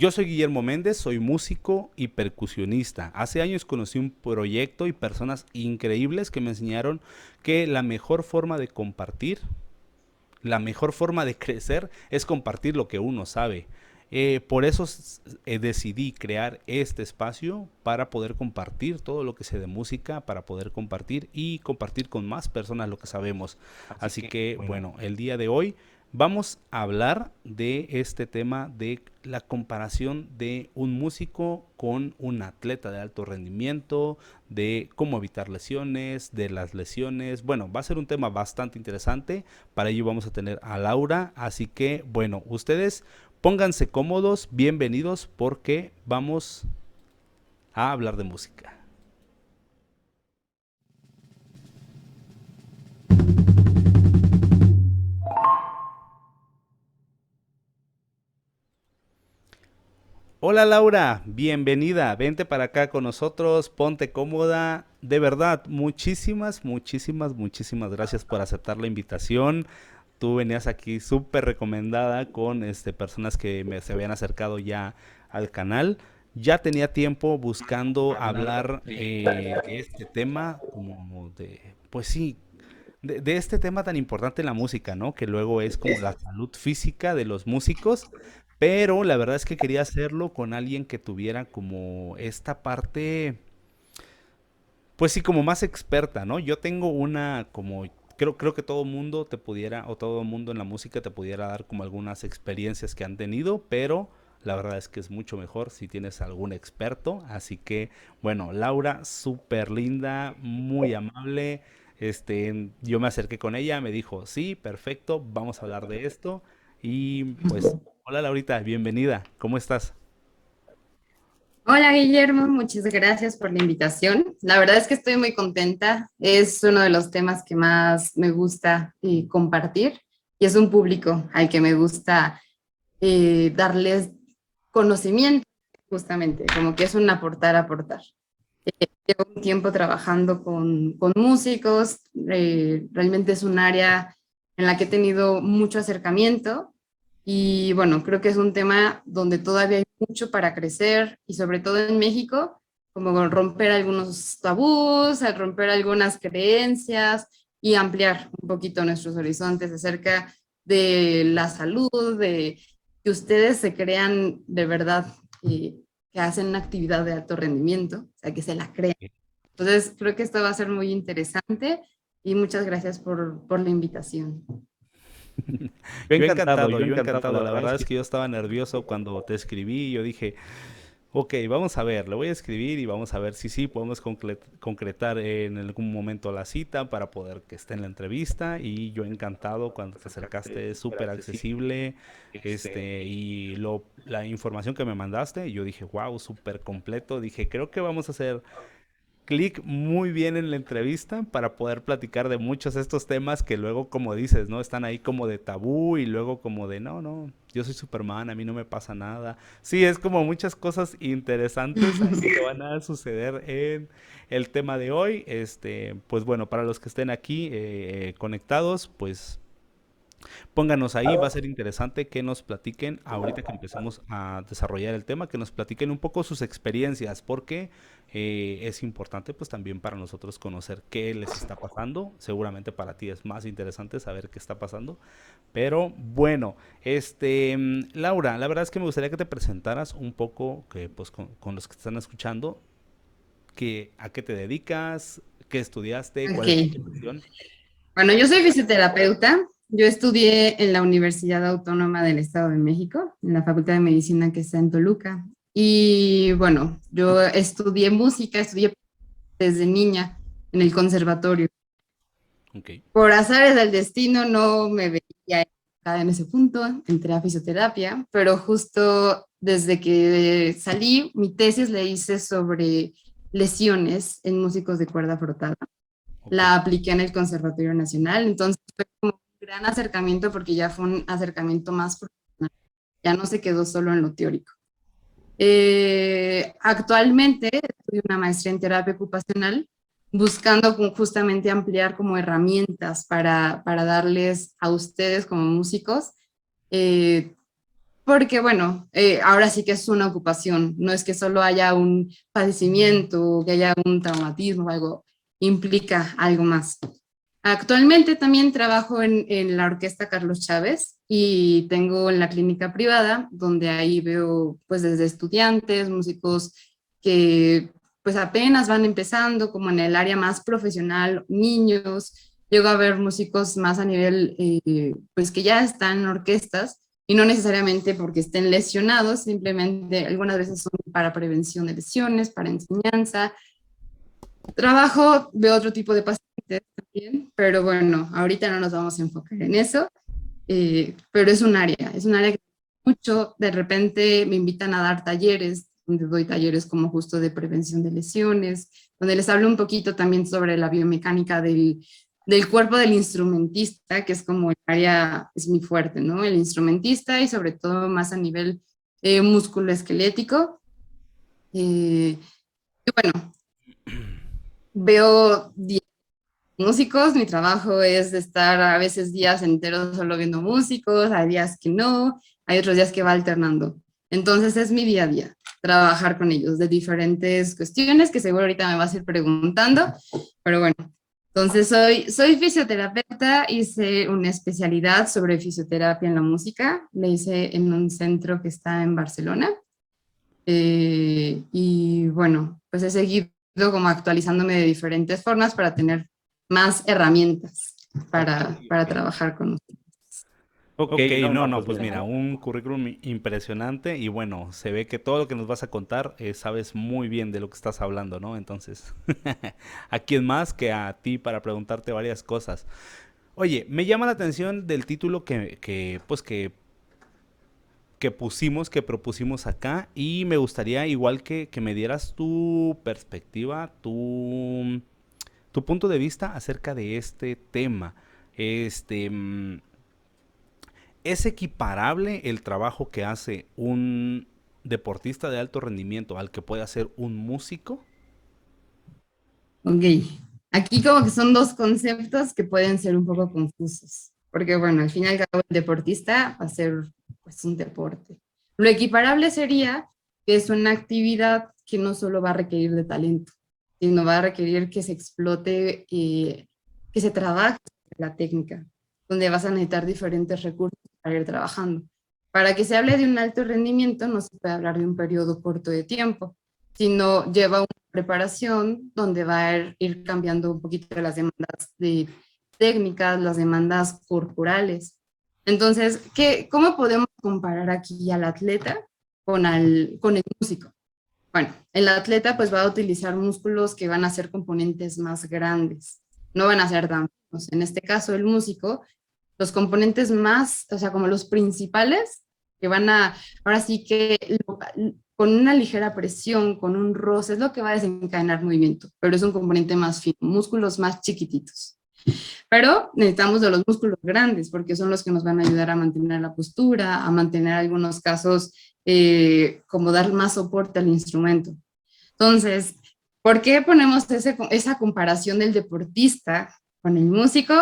Yo soy Guillermo Méndez, soy músico y percusionista. Hace años conocí un proyecto y personas increíbles que me enseñaron que la mejor forma de compartir, la mejor forma de crecer es compartir lo que uno sabe. Por eso decidí crear este espacio para poder compartir todo lo que sé de música, para poder compartir y compartir con más personas lo que sabemos. Así que, bueno, el día de hoy vamos a hablar de este tema de la comparación de un músico con un atleta de alto rendimiento, de cómo evitar lesiones, de las lesiones. Bueno, va a ser un tema bastante interesante. Para ello vamos a tener a Laura. Así que, bueno, ustedes pónganse cómodos, bienvenidos porque vamos a hablar de música. Hola Laura, bienvenida, vente para acá con nosotros, ponte cómoda. De verdad, muchísimas gracias por aceptar la invitación. Tú venías aquí súper recomendada con personas que se habían acercado ya al canal. Ya tenía tiempo buscando hablar de este tema, como de, pues sí, de este tema tan importante en la música, ¿no? Que luego es como la salud física de los músicos, pero la verdad es que quería hacerlo con alguien que tuviera como esta parte, pues sí, como más experta, ¿no? Yo tengo una como, creo que todo mundo te pudiera, o todo mundo en la música te pudiera dar como algunas experiencias que han tenido, pero la verdad es que es mucho mejor si tienes algún experto. Así que, bueno, Laura, súper linda, muy amable. Yo me acerqué con ella, me dijo, sí, perfecto, vamos a hablar de esto. Y pues, hola Laurita, bienvenida, ¿cómo estás? Hola Guillermo, muchas gracias por la invitación. La verdad es que estoy muy contenta. Es uno de los temas que más me gusta compartir y es un público al que me gusta darles conocimiento, justamente, como que es un aportar, aportar. Llevo un tiempo trabajando con músicos, realmente es un área en la que he tenido mucho acercamiento y bueno, creo que es un tema donde todavía hay mucho para crecer y sobre todo en México, como romper algunos tabús, al romper algunas creencias y ampliar un poquito nuestros horizontes acerca de la salud, de que ustedes se crean de verdad que hacen una actividad de alto rendimiento, o sea, que se la crean. Entonces, creo que esto va a ser muy interesante y muchas gracias por la invitación. Yo encantado. La verdad es que yo estaba nervioso cuando te escribí. Yo dije, ok, vamos a ver, le voy a escribir y vamos a ver si sí podemos concretar en algún momento la cita para poder que esté en la entrevista. Y yo encantado cuando te acercaste, súper accesible, y la información que me mandaste, yo dije, wow, súper completo. Dije, creo que vamos a hacer clic muy bien en la entrevista para poder platicar de muchos de estos temas que luego, como dices, ¿no? Están ahí como de tabú y luego como de, no, no, yo soy Superman, a mí no me pasa nada. Sí, es como muchas cosas interesantes ahí que van a suceder en el tema de hoy. Pues bueno, para los que estén aquí conectados, pues pónganos ahí, va a ser interesante que nos platiquen, ahorita que empecemos a desarrollar el tema, que nos platiquen un poco sus experiencias, porque es importante pues también para nosotros conocer qué les está pasando. Seguramente para ti es más interesante saber qué está pasando. Pero bueno, Laura, la verdad es que me gustaría que te presentaras un poco, que pues con los que te están escuchando, que, a qué te dedicas, qué estudiaste, Ok, cuál es tu profesión. bueno, yo soy fisioterapeuta. Yo estudié en la Universidad Autónoma del Estado de México, en la Facultad de Medicina que está en Toluca. Y bueno, yo estudié música, estudié desde niña en el conservatorio. Ok. Por azares del destino no me veía en ese punto, entré a fisioterapia, pero justo desde que salí, mi tesis la hice sobre lesiones en músicos de cuerda frotada. Ok. La apliqué en el Conservatorio Nacional, entonces fue como un gran acercamiento porque ya fue un acercamiento más profesional, ya no se quedó solo en lo teórico. Actualmente estudio una maestría en terapia ocupacional, buscando justamente ampliar como herramientas para darles a ustedes como músicos eh, porque bueno, ahora sí que es una ocupación, no es que solo haya un padecimiento, que haya un traumatismo o algo, implica algo más. Actualmente también trabajo en la Orquesta Carlos Chávez y tengo en la clínica privada, donde ahí veo pues desde estudiantes, músicos que pues apenas van empezando, como en el área más profesional, niños, llego a ver músicos más a nivel pues que ya están en orquestas y no necesariamente porque estén lesionados, simplemente algunas veces son para prevención de lesiones, para enseñanza. Trabajo de otro tipo de pacientes también, pero bueno, ahorita no nos vamos a enfocar en eso, pero es un área que mucho, de repente me invitan a dar talleres, donde doy talleres como justo de prevención de lesiones, donde les hablo un poquito también sobre la biomecánica del cuerpo del instrumentista, que es como el área, es muy fuerte, ¿no? El instrumentista y sobre todo más a nivel músculo-esquelético. Y bueno, veo músicos, mi trabajo es de estar a veces días enteros solo viendo músicos, hay días que no, hay otros días que va alternando. Entonces es mi día a día, trabajar con ellos de diferentes cuestiones que seguro ahorita me vas a ir preguntando, pero bueno, entonces soy fisioterapeuta, hice una especialidad sobre fisioterapia en la música, la hice en un centro que está en Barcelona y bueno, pues he seguido como actualizándome de diferentes formas para tener más herramientas Ok, para ok. trabajar con nosotros. Ok, Ok, no, no, no, no, pues pues mira, mira, un currículum impresionante y bueno, se ve que todo lo que nos vas a contar sabes muy bien de lo que estás hablando, ¿no? Entonces, ¿a quién más que a ti para preguntarte varias cosas? Oye, me llama la atención del título que pusimos, que propusimos acá y me gustaría igual que me dieras tu perspectiva, tu punto de vista acerca de este tema. Este, ¿Es equiparable el trabajo que hace un deportista de alto rendimiento al que puede hacer un músico? Ok, aquí como que son dos conceptos que pueden ser un poco confusos, porque bueno, al fin y al cabo el deportista va a ser pues un deporte. Lo equiparable sería que es una actividad que no solo va a requerir de talento, sino va a requerir que se explote y que se trabaje la técnica, donde vas a necesitar diferentes recursos para ir trabajando. Para que se hable de un alto rendimiento no se puede hablar de un periodo corto de tiempo, sino lleva preparación donde va a ir cambiando un poquito las demandas de técnicas, las demandas corporales. Entonces, ¿cómo podemos comparar aquí al atleta con el músico? Bueno, el atleta pues va a utilizar músculos que van a ser componentes más grandes, no van a ser tan finos. En este caso, el músico, los componentes más, o sea, como los principales, que van a, ahora sí que con una ligera presión, con un roce, es lo que va a desencadenar movimiento, pero es un componente más fino, músculos más chiquititos. Pero necesitamos de los músculos grandes porque son los que nos van a ayudar a mantener la postura, a mantener algunos casos como dar más soporte al instrumento. Entonces, ¿por qué ponemos esa comparación del deportista con el músico?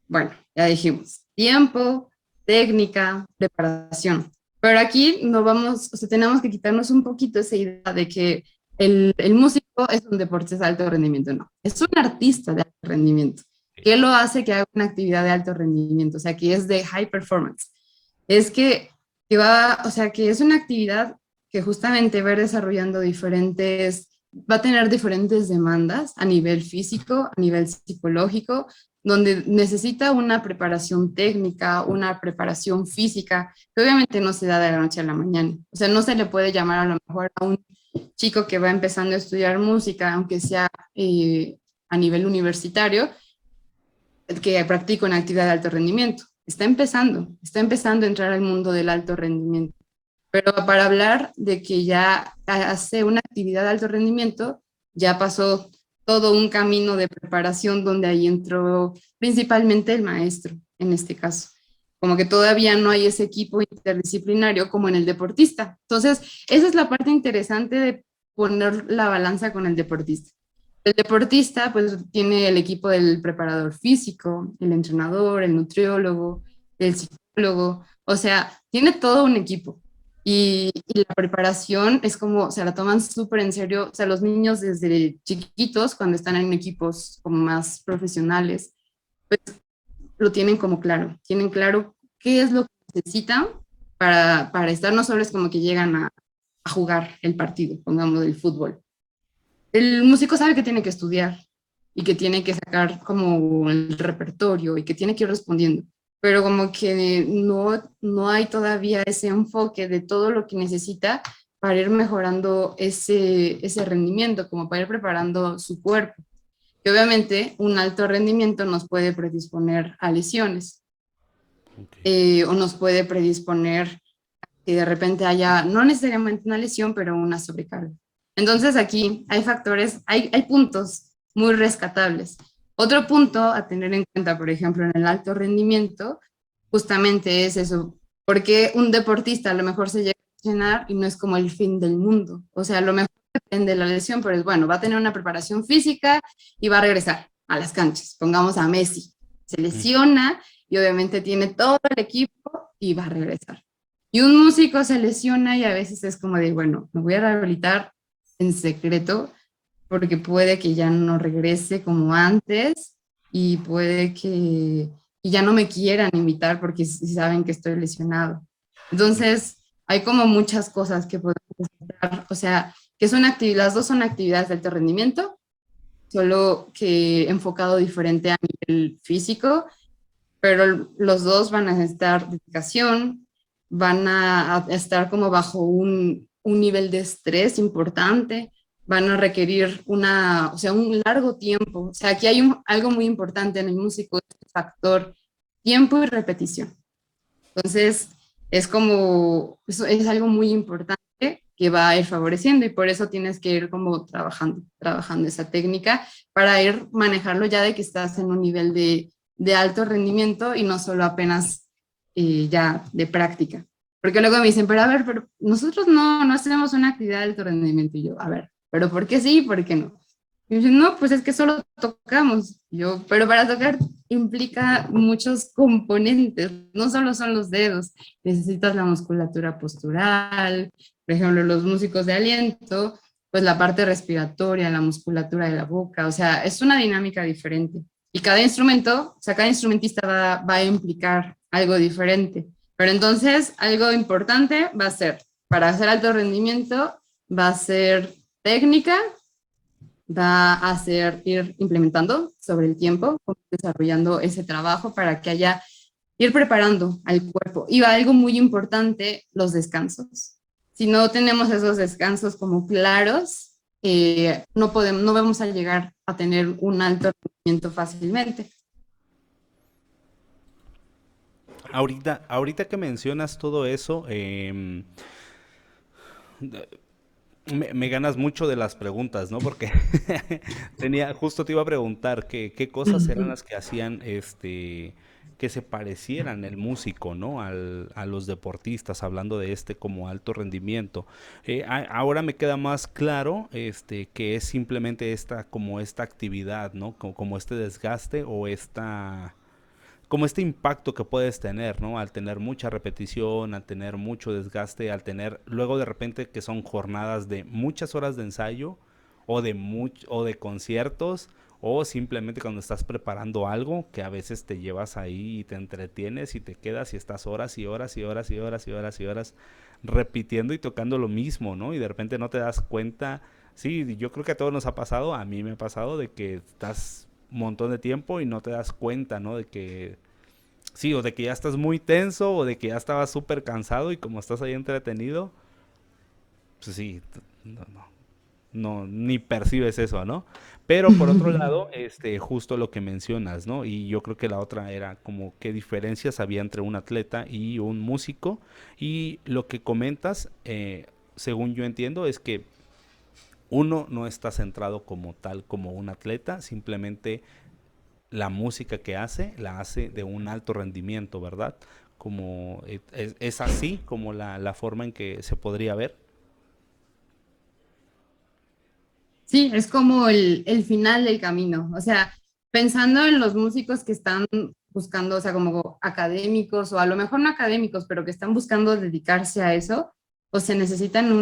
Bueno, ya dijimos, tiempo, técnica, preparación. Pero aquí no vamos, o sea, tenemos que quitarnos un poquito esa idea de que el músico es un deportista de alto rendimiento, no, es un artista de alto rendimiento. ¿Qué lo hace que haga una actividad de alto rendimiento? O sea, que es de high performance. Es que va, o sea, que es una actividad que justamente va a ir desarrollando diferentes, va a tener diferentes demandas a nivel físico, a nivel psicológico, donde necesita una preparación técnica, una preparación física, que obviamente no se da de la noche a la mañana. O sea, no se le puede llamar a lo mejor a un chico que va empezando a estudiar música, aunque sea a nivel universitario, que practica una actividad de alto rendimiento. Está empezando a entrar al mundo del alto rendimiento. Pero para hablar de que ya hace una actividad de alto rendimiento, ya pasó todo un camino de preparación donde ahí entró principalmente el maestro, en este caso. Como que todavía no hay ese equipo interdisciplinario como en el deportista. Entonces, esa es la parte interesante de poner la balanza con el deportista. El deportista, pues, tiene el equipo del preparador físico, el entrenador, el nutriólogo, el psicólogo, O sea, tiene todo un equipo. Y la preparación es como, se la toman súper en serio. O sea, los niños desde chiquitos, cuando están en equipos como más profesionales, lo tienen claro qué es lo que necesitan para estar, no solo es como que llegan a jugar el partido, pongamos del fútbol. El músico sabe que tiene que estudiar y que tiene que sacar como el repertorio y que tiene que ir respondiendo, pero como que no hay todavía ese enfoque de todo lo que necesita para ir mejorando ese rendimiento, como para ir preparando su cuerpo. Que obviamente un alto rendimiento nos puede predisponer a lesiones Ok. o nos puede predisponer que de repente haya, no necesariamente una lesión, pero una sobrecarga. Entonces aquí hay factores, hay puntos muy rescatables. Otro punto a tener en cuenta, por ejemplo, en el alto rendimiento, justamente es eso, porque un deportista a lo mejor se llega a lesionar y no es como el fin del mundo. O sea, a lo mejor depende de la lesión, pero es bueno, va a tener una preparación física y va a regresar a las canchas. Pongamos a Messi, se Mm. lesiona y obviamente tiene todo el equipo y va a regresar. Y un músico se lesiona y a veces es como de, bueno, me voy a rehabilitar en secreto porque puede que ya no regrese como antes y puede que y ya no me quieran invitar porque si saben que estoy lesionado. Entonces, hay como muchas cosas que podemos hacer, o sea, que son actividades, las dos son actividades de alto rendimiento, solo que enfocado diferente a nivel físico, pero los dos van a necesitar dedicación, van a estar como bajo un nivel de estrés importante, van a requerir o sea, un largo tiempo. O sea, aquí hay algo muy importante en el músico, es el factor tiempo y repetición. Entonces, es como, eso es algo muy importante que va a ir favoreciendo y por eso tienes que ir como trabajando esa técnica para ir manejarlo ya de que estás en un nivel de alto rendimiento y no solo apenas ya de práctica. Porque luego me dicen, pero a ver, pero nosotros no hacemos una actividad de alto rendimiento. Y yo, a ver, pero ¿por qué sí y por qué no? Y me dicen, no, pues es que solo tocamos. Y yo, pero para tocar implica muchos componentes, no solo son los dedos, necesitas la musculatura postural, por ejemplo, los músicos de aliento, pues la parte respiratoria, la musculatura de la boca, o sea, es una dinámica diferente. Y cada instrumento, o sea, cada instrumentista va a implicar algo diferente. Pero entonces, algo importante va a ser, para hacer alto rendimiento, va a ser técnica, va a ser ir implementando sobre el tiempo, desarrollando ese trabajo para que haya, ir preparando al cuerpo. Y va algo muy importante, los descansos. Si no tenemos esos descansos como claros, no vamos a llegar a tener un alto rendimiento fácilmente. Ahorita que mencionas todo eso, me ganas mucho de las preguntas, ¿no? Porque justo te iba a preguntar qué cosas eran las que hacían, que se parecieran el músico, ¿no? A los deportistas, hablando de como alto rendimiento. Ahora me queda más claro, que es simplemente como esta actividad, ¿no? Como este desgaste o como este impacto que puedes tener, ¿no? Al tener mucha repetición, al tener mucho desgaste, al tener luego de repente que son jornadas de muchas horas de ensayo o de conciertos o simplemente cuando estás preparando algo que a veces te llevas ahí y te entretienes y te quedas y estás horas y horas y horas y horas y horas y horas repitiendo y tocando lo mismo, ¿no? Y de repente no te das cuenta. Sí, yo creo que a todos nos ha pasado, a mí me ha pasado de que estás un montón de tiempo y no te das cuenta, ¿no? De que sí, o de que ya estás muy tenso o de que ya estabas súper cansado y como estás ahí entretenido, pues sí, no, ni percibes eso, ¿no? Pero por otro lado, justo lo que mencionas, ¿no? Y yo creo que la otra era como qué diferencias había entre un atleta y un músico. Y lo que comentas, según yo entiendo, es que uno no está centrado como tal como un atleta, simplemente la música que hace, la hace de un alto rendimiento, ¿verdad? Como es así como la forma en que se podría ver. Sí, es como el final del camino. O sea, pensando en los músicos que están buscando, o sea, como académicos o a lo mejor no académicos, pero que están buscando dedicarse a eso, o se necesitan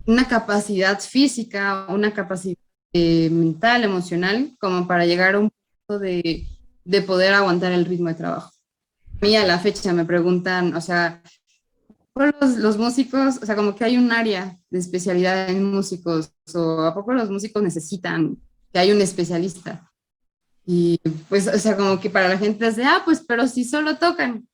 una capacidad física, una capacidad mental, emocional, como para llegar a un punto de poder aguantar el ritmo de trabajo. A mí a la fecha me preguntan, o sea, por los músicos, o sea, como que hay un área de especialidad en músicos, o a poco los músicos necesitan que haya un especialista. Y pues, o sea, como que para la gente es de, ah, pues, pero si solo tocan.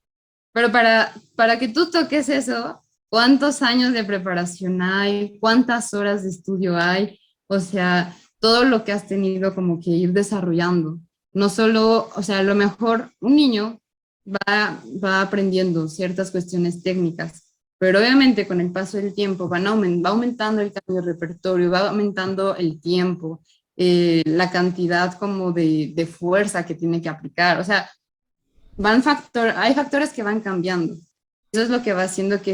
Pero para que tú toques eso, ¿cuántos años de preparación hay? ¿Cuántas horas de estudio hay? O sea, todo lo que has tenido como que ir desarrollando. No solo, o sea, a lo mejor un niño va aprendiendo ciertas cuestiones técnicas, pero obviamente con el paso del tiempo va aumentando el cambio de repertorio, va aumentando el tiempo, la cantidad como de fuerza que tiene que aplicar. O sea, hay factores que van cambiando. Eso es lo que va haciendo que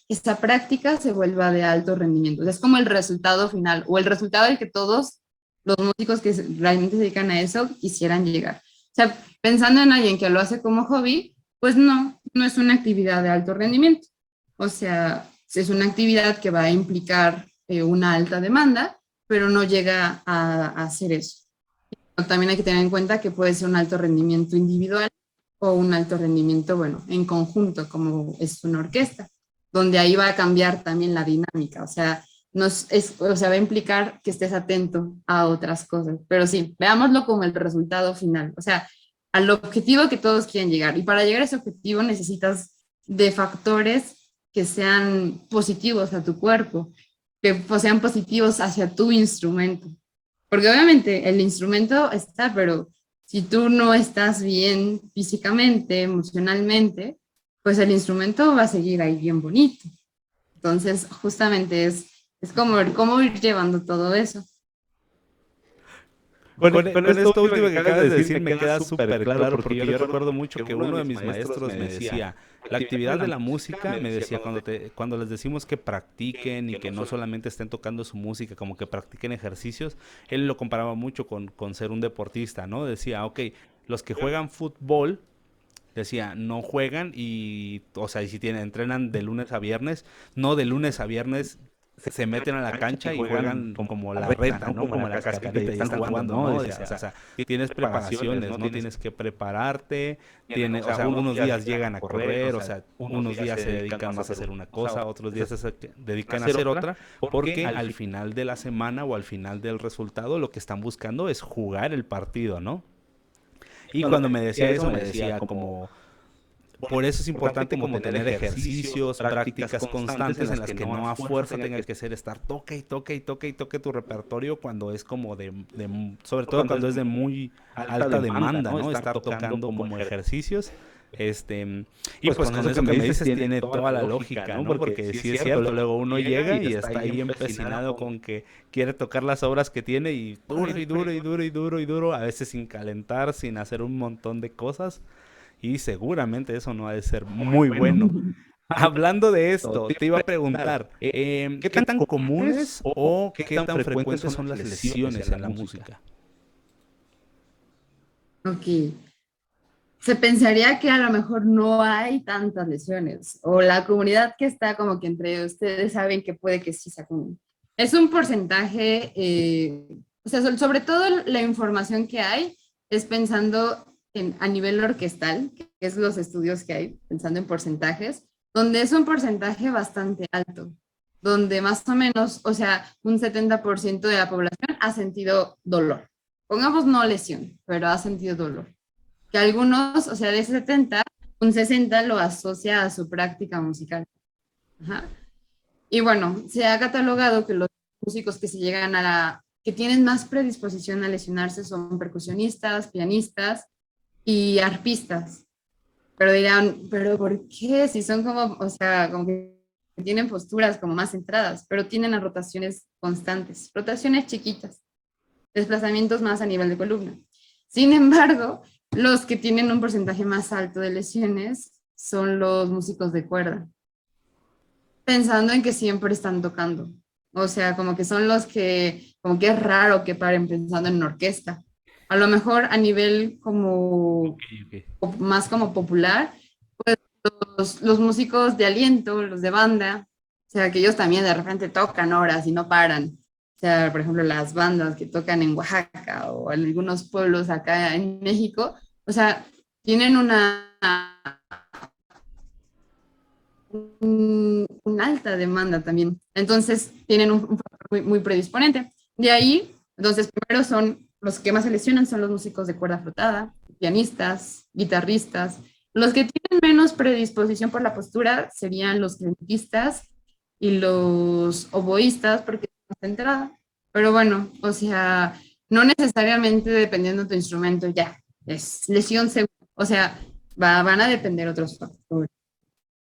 esa práctica se vuelva de alto rendimiento. O sea, es como el resultado final o el resultado al que todos los músicos que realmente se dedican a eso quisieran llegar. O sea, pensando en alguien que lo hace como hobby, pues no es una actividad de alto rendimiento. O sea, es una actividad que va a implicar una alta demanda, pero no llega a hacer eso. También hay que tener en cuenta que puede ser un alto rendimiento individual o un alto rendimiento, bueno, en conjunto, como es una orquesta, donde ahí va a cambiar también la dinámica, o sea, o sea, va a implicar que estés atento a otras cosas, pero sí, veámoslo como el resultado final, o sea, al objetivo que todos quieren llegar, y para llegar a ese objetivo necesitas de factores que sean positivos a tu cuerpo, que pues, sean positivos hacia tu instrumento, porque obviamente el instrumento está, pero si tú no estás bien físicamente, emocionalmente, pues el instrumento va a seguir ahí bien bonito. Entonces, justamente es como cómo ir llevando todo eso. Con esto último que acabas de decir me queda súper claro porque yo recuerdo mucho que uno de mis maestros me decía, la actividad de la música, me decía, cuando les decimos que practiquen y que no solamente estén tocando su música, como que practiquen ejercicios, él lo comparaba mucho con ser un deportista, ¿no? Decía, ok, los que juegan fútbol, decía, no juegan y, o sea, y si entrenan de lunes a viernes, no de lunes a viernes se meten a la cancha y juegan como la reta, ¿no? Como la cascarita y están jugando, ¿no? Decía, o sea, tienes preparaciones, ¿no? Tienes que prepararte, o sea, unos días llegan a correr, o sea, unos días se dedican más a hacer una cosa, otros días se dedican a hacer otra, porque al final de la semana o al final del resultado lo que están buscando es jugar el partido, ¿no? Y cuando me decía eso, me decía como, por eso es importante como tener ejercicios, prácticas constantes en las que no a fuerza tenga que ser estar toque y toque y toque y toque tu repertorio cuando es como sobre todo cuando es de muy alta demanda, ¿no? Estar tocando como ejercicios. Y pues con eso que me dices tiene toda la lógica, ¿no? Porque sí es cierto, luego uno llega y está ahí empecinado con que quiere tocar las obras que tiene y duro y duro y duro y duro y duro, a veces sin calentar, sin hacer un montón de cosas y seguramente eso no ha de ser muy bueno. Hablando de esto, te iba a preguntar, ¿qué tan comunes o qué tan frecuentes son las lesiones en la música? Ok. Se pensaría que a lo mejor no hay tantas lesiones o la comunidad que está como que entre ustedes saben que puede que sí sea común. Es un porcentaje, o sea, sobre todo la información que hay es pensando a nivel orquestal, que es los estudios que hay, pensando en porcentajes, donde es un porcentaje bastante alto, donde más o menos, o sea, un 70% de la población ha sentido dolor. Pongamos no lesión, pero ha sentido dolor que algunos, o sea, de ese 70, un 60 lo asocia a su práctica musical. Ajá. Y bueno, se ha catalogado que los músicos que se llegan que tienen más predisposición a lesionarse son percusionistas, pianistas y arpistas. Pero dirán, ¿pero por qué? Si son como, o sea, como que tienen posturas como más centradas, pero tienen las rotaciones constantes, rotaciones chiquitas, desplazamientos más a nivel de columna. Sin embargo, los que tienen un porcentaje más alto de lesiones son los músicos de cuerda, pensando en que siempre están tocando. O sea, como que son los que, como que es raro que paren pensando en una orquesta. a lo mejor a nivel como Ok, ok. más como popular, los músicos de aliento, los de banda, o sea, que ellos también de repente tocan horas y no paran. O sea, por ejemplo, las bandas que tocan en Oaxaca o en algunos pueblos acá en México, o sea, tienen una alta demanda también. Entonces, tienen un factor muy predisponente. De ahí, entonces, primero son los que más se lesionan son los músicos de cuerda frotada, pianistas, guitarristas. Los que tienen menos predisposición por la postura serían los clarinetistas y los oboístas, porque es más entrada. Pero bueno, o sea, no necesariamente dependiendo de tu instrumento ya, es lesión segura. O sea, van a depender otros factores.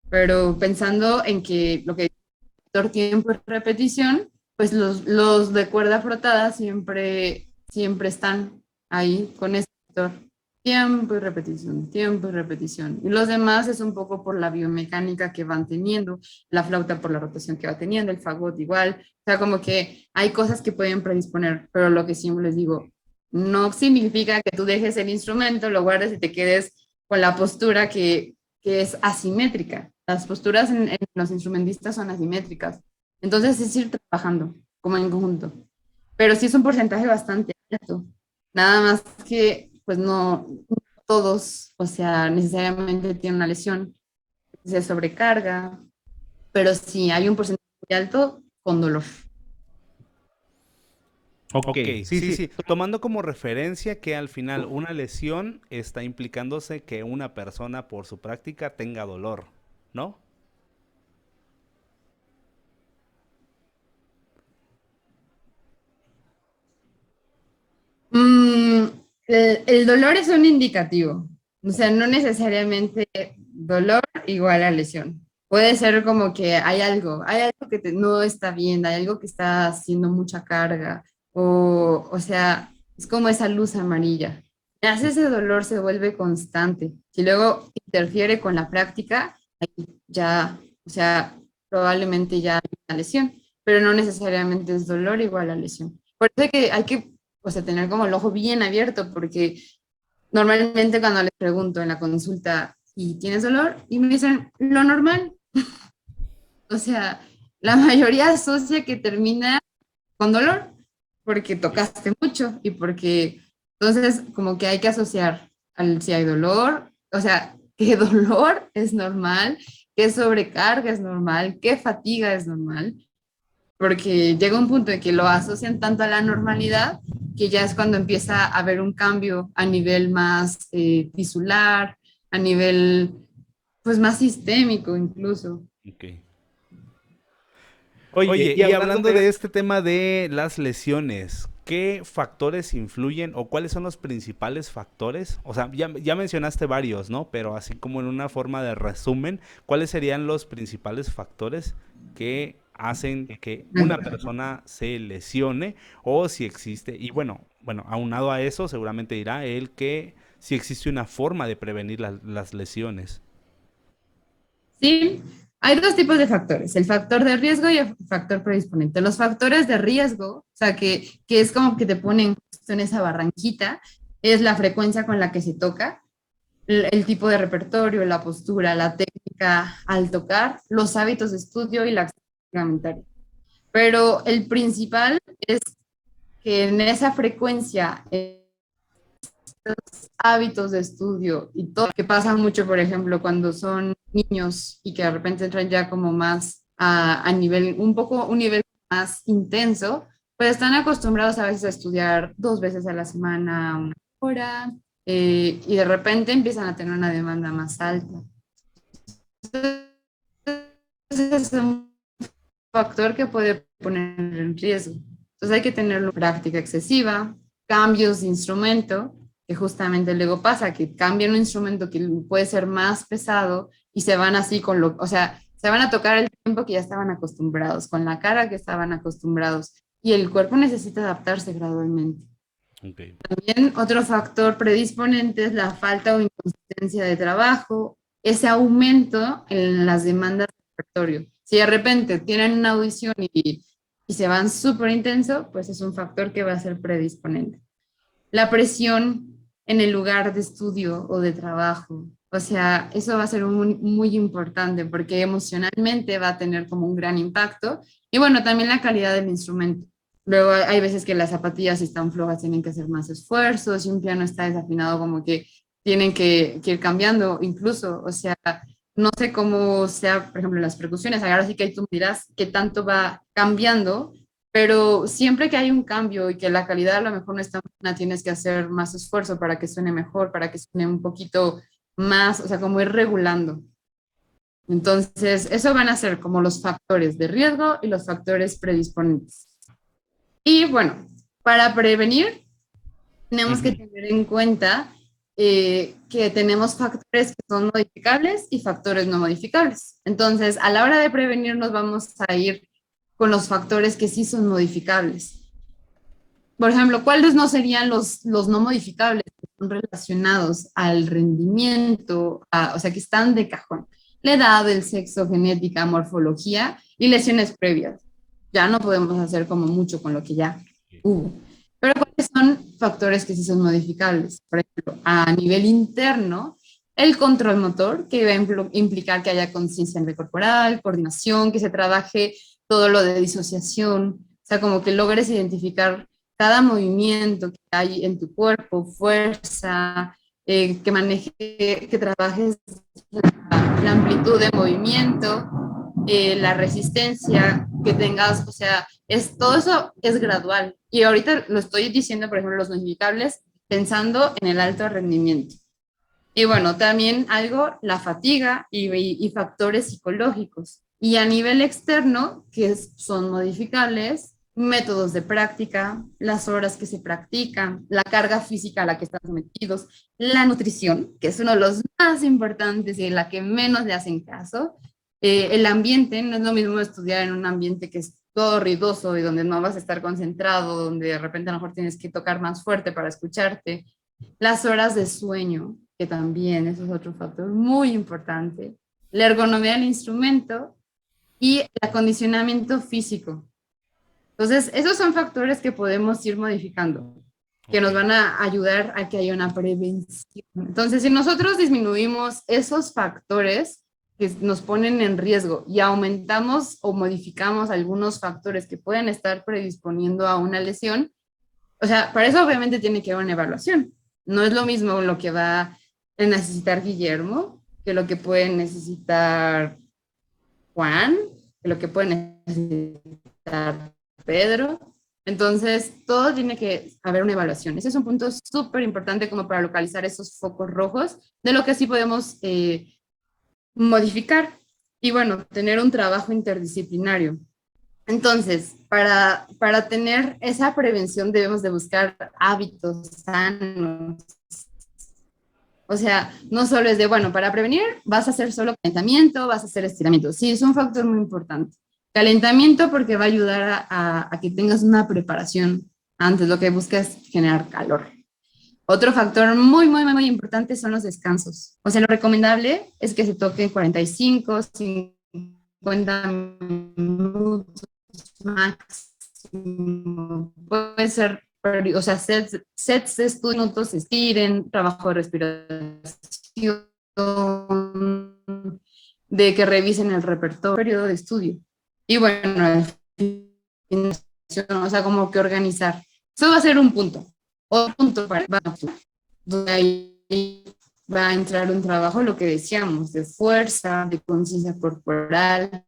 Pero pensando en que lo que es tiempo y repetición, pues los de cuerda frotada siempre están ahí con ese factor. Tiempo y repetición, tiempo y repetición. Y los demás es un poco por la biomecánica que van teniendo, la flauta por la rotación que va teniendo, el fagot igual. O sea, como que hay cosas que pueden predisponer, pero lo que siempre les digo, no significa que tú dejes el instrumento, lo guardes y te quedes con la postura que es asimétrica. Las posturas en los instrumentistas son asimétricas. Entonces es ir trabajando como en conjunto. Pero sí es un porcentaje bastante alto. Nada más que, pues no todos, o sea, necesariamente tienen una lesión, se sobrecarga, pero sí hay un porcentaje muy alto con dolor. Ok, sí, sí. Tomando como referencia que al final una lesión está implicándose que una persona por su práctica tenga dolor, ¿no? Mm, el dolor es un indicativo, o sea, no necesariamente dolor igual a lesión. Puede ser como que hay algo que no está bien, hay algo que está haciendo mucha carga, o sea, es como esa luz amarilla. Hace ese dolor se vuelve constante. Si luego interfiere con la práctica, ahí ya, o sea, probablemente ya hay una lesión, pero no necesariamente es dolor igual a lesión. Por eso hay que o sea, tener como el ojo bien abierto, porque normalmente cuando les pregunto en la consulta, ¿y tienes dolor? Y me dicen, lo normal. O sea, la mayoría asocia que termina con dolor porque tocaste mucho y porque entonces como que hay que asociar al si hay dolor, o sea, que dolor es normal, que sobrecarga es normal, que fatiga es normal, porque llega un punto en que lo asocian tanto a la normalidad que ya es cuando empieza a haber un cambio a nivel más tisular, a nivel pues más sistémico incluso. Ok. Oye, y hablando de este tema de las lesiones, ¿qué factores influyen o cuáles son los principales factores? O sea, ya mencionaste varios, ¿no? Pero así como en una forma de resumen, ¿cuáles serían los principales factores que hacen que una persona se lesione o si existe? Y bueno, aunado a eso, seguramente dirá él que si existe una forma de prevenir las lesiones. Sí, hay dos tipos de factores, el factor de riesgo y el factor predisponente. Los factores de riesgo, o sea, que es como que te ponen justo en esa barranquita, es la frecuencia con la que se toca, el tipo de repertorio, la postura, la técnica al tocar, los hábitos de estudio y la acción reglamentaria. Pero el principal es que en esa frecuencia, hábitos de estudio y todo, que pasa mucho, por ejemplo, cuando son niños y que de repente entran ya como más a nivel, un nivel más intenso, pues están acostumbrados a veces a estudiar 2 veces a la semana, una hora, y de repente empiezan a tener una demanda más alta. Entonces es un factor que puede poner en riesgo. Entonces hay que tenerlo práctica excesiva, cambios de instrumento, que justamente luego pasa, que cambian un instrumento que puede ser más pesado y se van así o sea, se van a tocar el tiempo que ya estaban acostumbrados, con la cara que estaban acostumbrados, y el cuerpo necesita adaptarse gradualmente. Okay. También otro factor predisponente es la falta o inconsistencia de trabajo, ese aumento en las demandas de repertorio. Si de repente tienen una audición y se van súper intenso, pues es un factor que va a ser predisponente. la presión en el lugar de estudio o de trabajo. O sea, eso va a ser muy importante porque emocionalmente va a tener como un gran impacto. Y bueno, también la calidad del instrumento. Luego hay veces que las zapatillas si están flojas tienen que hacer más esfuerzos, si un piano está desafinado como que tienen que ir cambiando incluso, o sea, no sé cómo sea, por ejemplo, las percusiones, ahora sí que ahí tú dirás qué tanto va cambiando, pero siempre que hay un cambio y que la calidad a lo mejor no está buena, tienes que hacer más esfuerzo para que suene mejor, para que suene un poquito más, o sea, como ir regulando. Entonces, eso van a ser como los factores de riesgo y los factores predisponentes. Y bueno, para prevenir, tenemos que Ujú. tener en cuenta que tenemos factores que son modificables y factores no modificables. Entonces, a la hora de prevenir, nos vamos a ir con los factores que sí son modificables. Por ejemplo, ¿cuáles no serían los no modificables que son relacionados al rendimiento, o sea, que están de cajón? La edad, el sexo, genética, morfología y lesiones previas. Ya no podemos hacer como mucho con lo que ya hubo. Pero ¿cuáles son factores que sí son modificables? Por ejemplo, a nivel interno, el control motor, que va a implicar que haya conciencia corporal, coordinación, que se trabaje todo lo de disociación, o sea, como que logres identificar cada movimiento que hay en tu cuerpo, fuerza, que maneje, que trabajes la amplitud de movimiento, la resistencia que tengas, o sea, todo eso es gradual. Y ahorita lo estoy diciendo, por ejemplo, los modificables, pensando en el alto rendimiento. Y bueno, también algo, la fatiga y factores psicológicos. Y a nivel externo, que son modificables, métodos de práctica, las horas que se practican, la carga física a la que están sometidos, la nutrición, que es uno de los más importantes y en la que menos le hacen caso, el ambiente, no es lo mismo estudiar en un ambiente que es todo ruidoso y donde no vas a estar concentrado, donde de repente a lo mejor tienes que tocar más fuerte para escucharte, las horas de sueño, que también eso es otro factor muy importante, la ergonomía del instrumento y el acondicionamiento físico. Entonces, esos son factores que podemos ir modificando, que Ok. nos van a ayudar a que haya una prevención. Entonces, si nosotros disminuimos esos factores que nos ponen en riesgo y aumentamos o modificamos algunos factores que pueden estar predisponiendo a una lesión, o sea, para eso obviamente tiene que haber una evaluación. No es lo mismo lo que va a necesitar Guillermo que lo que puede necesitar Juan, que lo que puede necesitar Pedro. Entonces, todo tiene que haber una evaluación. Ese es un punto súper importante como para localizar esos focos rojos de lo que sí podemos modificar. Y bueno, tener un trabajo interdisciplinario. Entonces, para tener esa prevención debemos de buscar hábitos sanos. O sea, no solo es de, bueno, para prevenir vas a hacer solo calentamiento, vas a hacer estiramiento. Sí, es un factor muy importante. Calentamiento porque va a ayudar a que tengas una preparación antes, lo que busca es generar calor. Otro factor muy importante son los descansos. O sea, lo recomendable es que se toquen 45, 50 minutos máximo. Puede ser, o sea, sets de estudio, minutos, se estiren, trabajo de respiración, de que revisen el repertorio, periodo de estudio. Y bueno, o sea, como que organizar. Eso va a ser un punto. Otro punto para donde ahí va a entrar un trabajo, lo que decíamos, de fuerza, de conciencia corporal,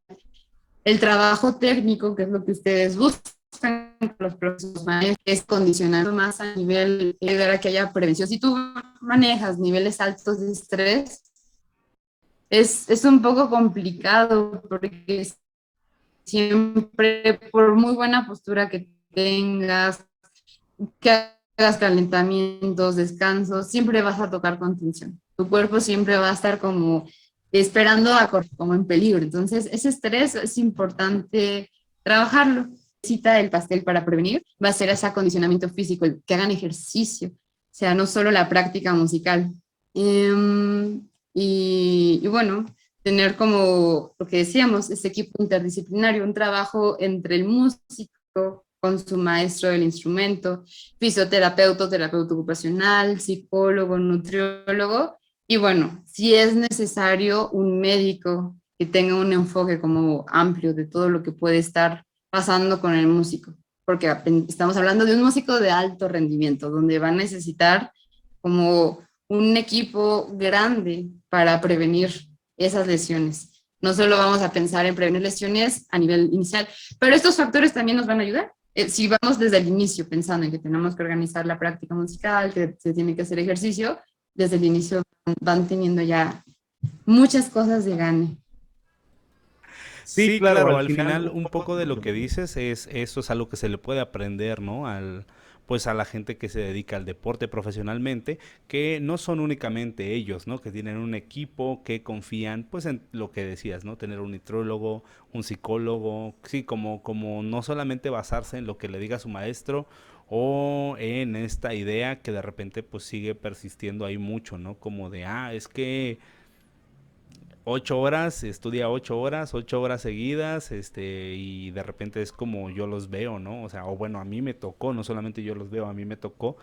el trabajo técnico, que es lo que ustedes buscan, los procesos maestros, es condicionando más a nivel de que haya prevención. Si tú manejas niveles altos de estrés, es un poco complicado porque siempre, por muy buena postura que tengas, que hagas calentamientos, descansos, siempre vas a tocar con tensión. Tu cuerpo siempre va a estar como esperando como en peligro. Entonces, ese estrés es importante trabajarlo. Cita el pastel para prevenir va a ser ese acondicionamiento físico, que hagan ejercicio, o sea, no solo la práctica musical. Y bueno, tener como lo que decíamos, ese equipo interdisciplinario, un trabajo entre el músico con su maestro del instrumento, fisioterapeuta, terapeuta ocupacional, psicólogo, nutriólogo, y bueno, si es necesario un médico que tenga un enfoque como amplio de todo lo que puede estar pasando con el músico, porque estamos hablando de un músico de alto rendimiento, donde va a necesitar como un equipo grande para prevenir esas lesiones. No solo vamos a pensar en prevenir lesiones a nivel inicial, pero estos factores también nos van a ayudar. Si vamos desde el inicio pensando en que tenemos que organizar la práctica musical, que se tiene que hacer ejercicio, desde el inicio van teniendo ya muchas cosas de gane. Sí, claro, al final un poco de lo que dices es eso es algo que se le puede aprender, ¿no? Pues a la gente que se dedica al deporte profesionalmente, que no son únicamente ellos, ¿no? Que tienen un equipo, que confían, pues en lo que decías, ¿no? Tener un nitrólogo, un psicólogo, sí, como no solamente basarse en lo que le diga su maestro o en esta idea que de repente pues sigue persistiendo ahí mucho, ¿no? Como de, es que 8 horas, estudia 8 horas, 8 horas seguidas, y de repente es como yo los veo, ¿no? O sea, o bueno, a mí me tocó, no solamente yo los veo, a mí me tocó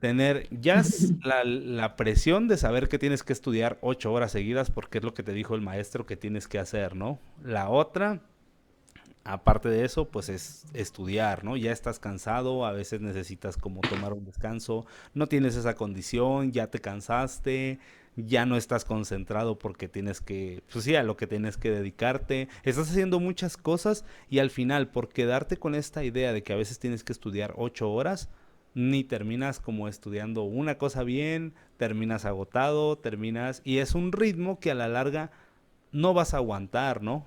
tener ya la presión de saber que tienes que estudiar 8 horas seguidas porque es lo que te dijo el maestro que tienes que hacer, ¿no? La otra, aparte de eso, pues es estudiar, ¿no? Ya estás cansado, a veces necesitas como tomar un descanso, no tienes esa condición, ya te cansaste, ya no estás concentrado porque tienes que, pues sí, a lo que tienes que dedicarte, estás haciendo muchas cosas y al final, por quedarte con esta idea de que a veces tienes que estudiar 8 horas, ni terminas como estudiando una cosa bien, terminas agotado, terminas, y es un ritmo que a la larga no vas a aguantar, ¿no?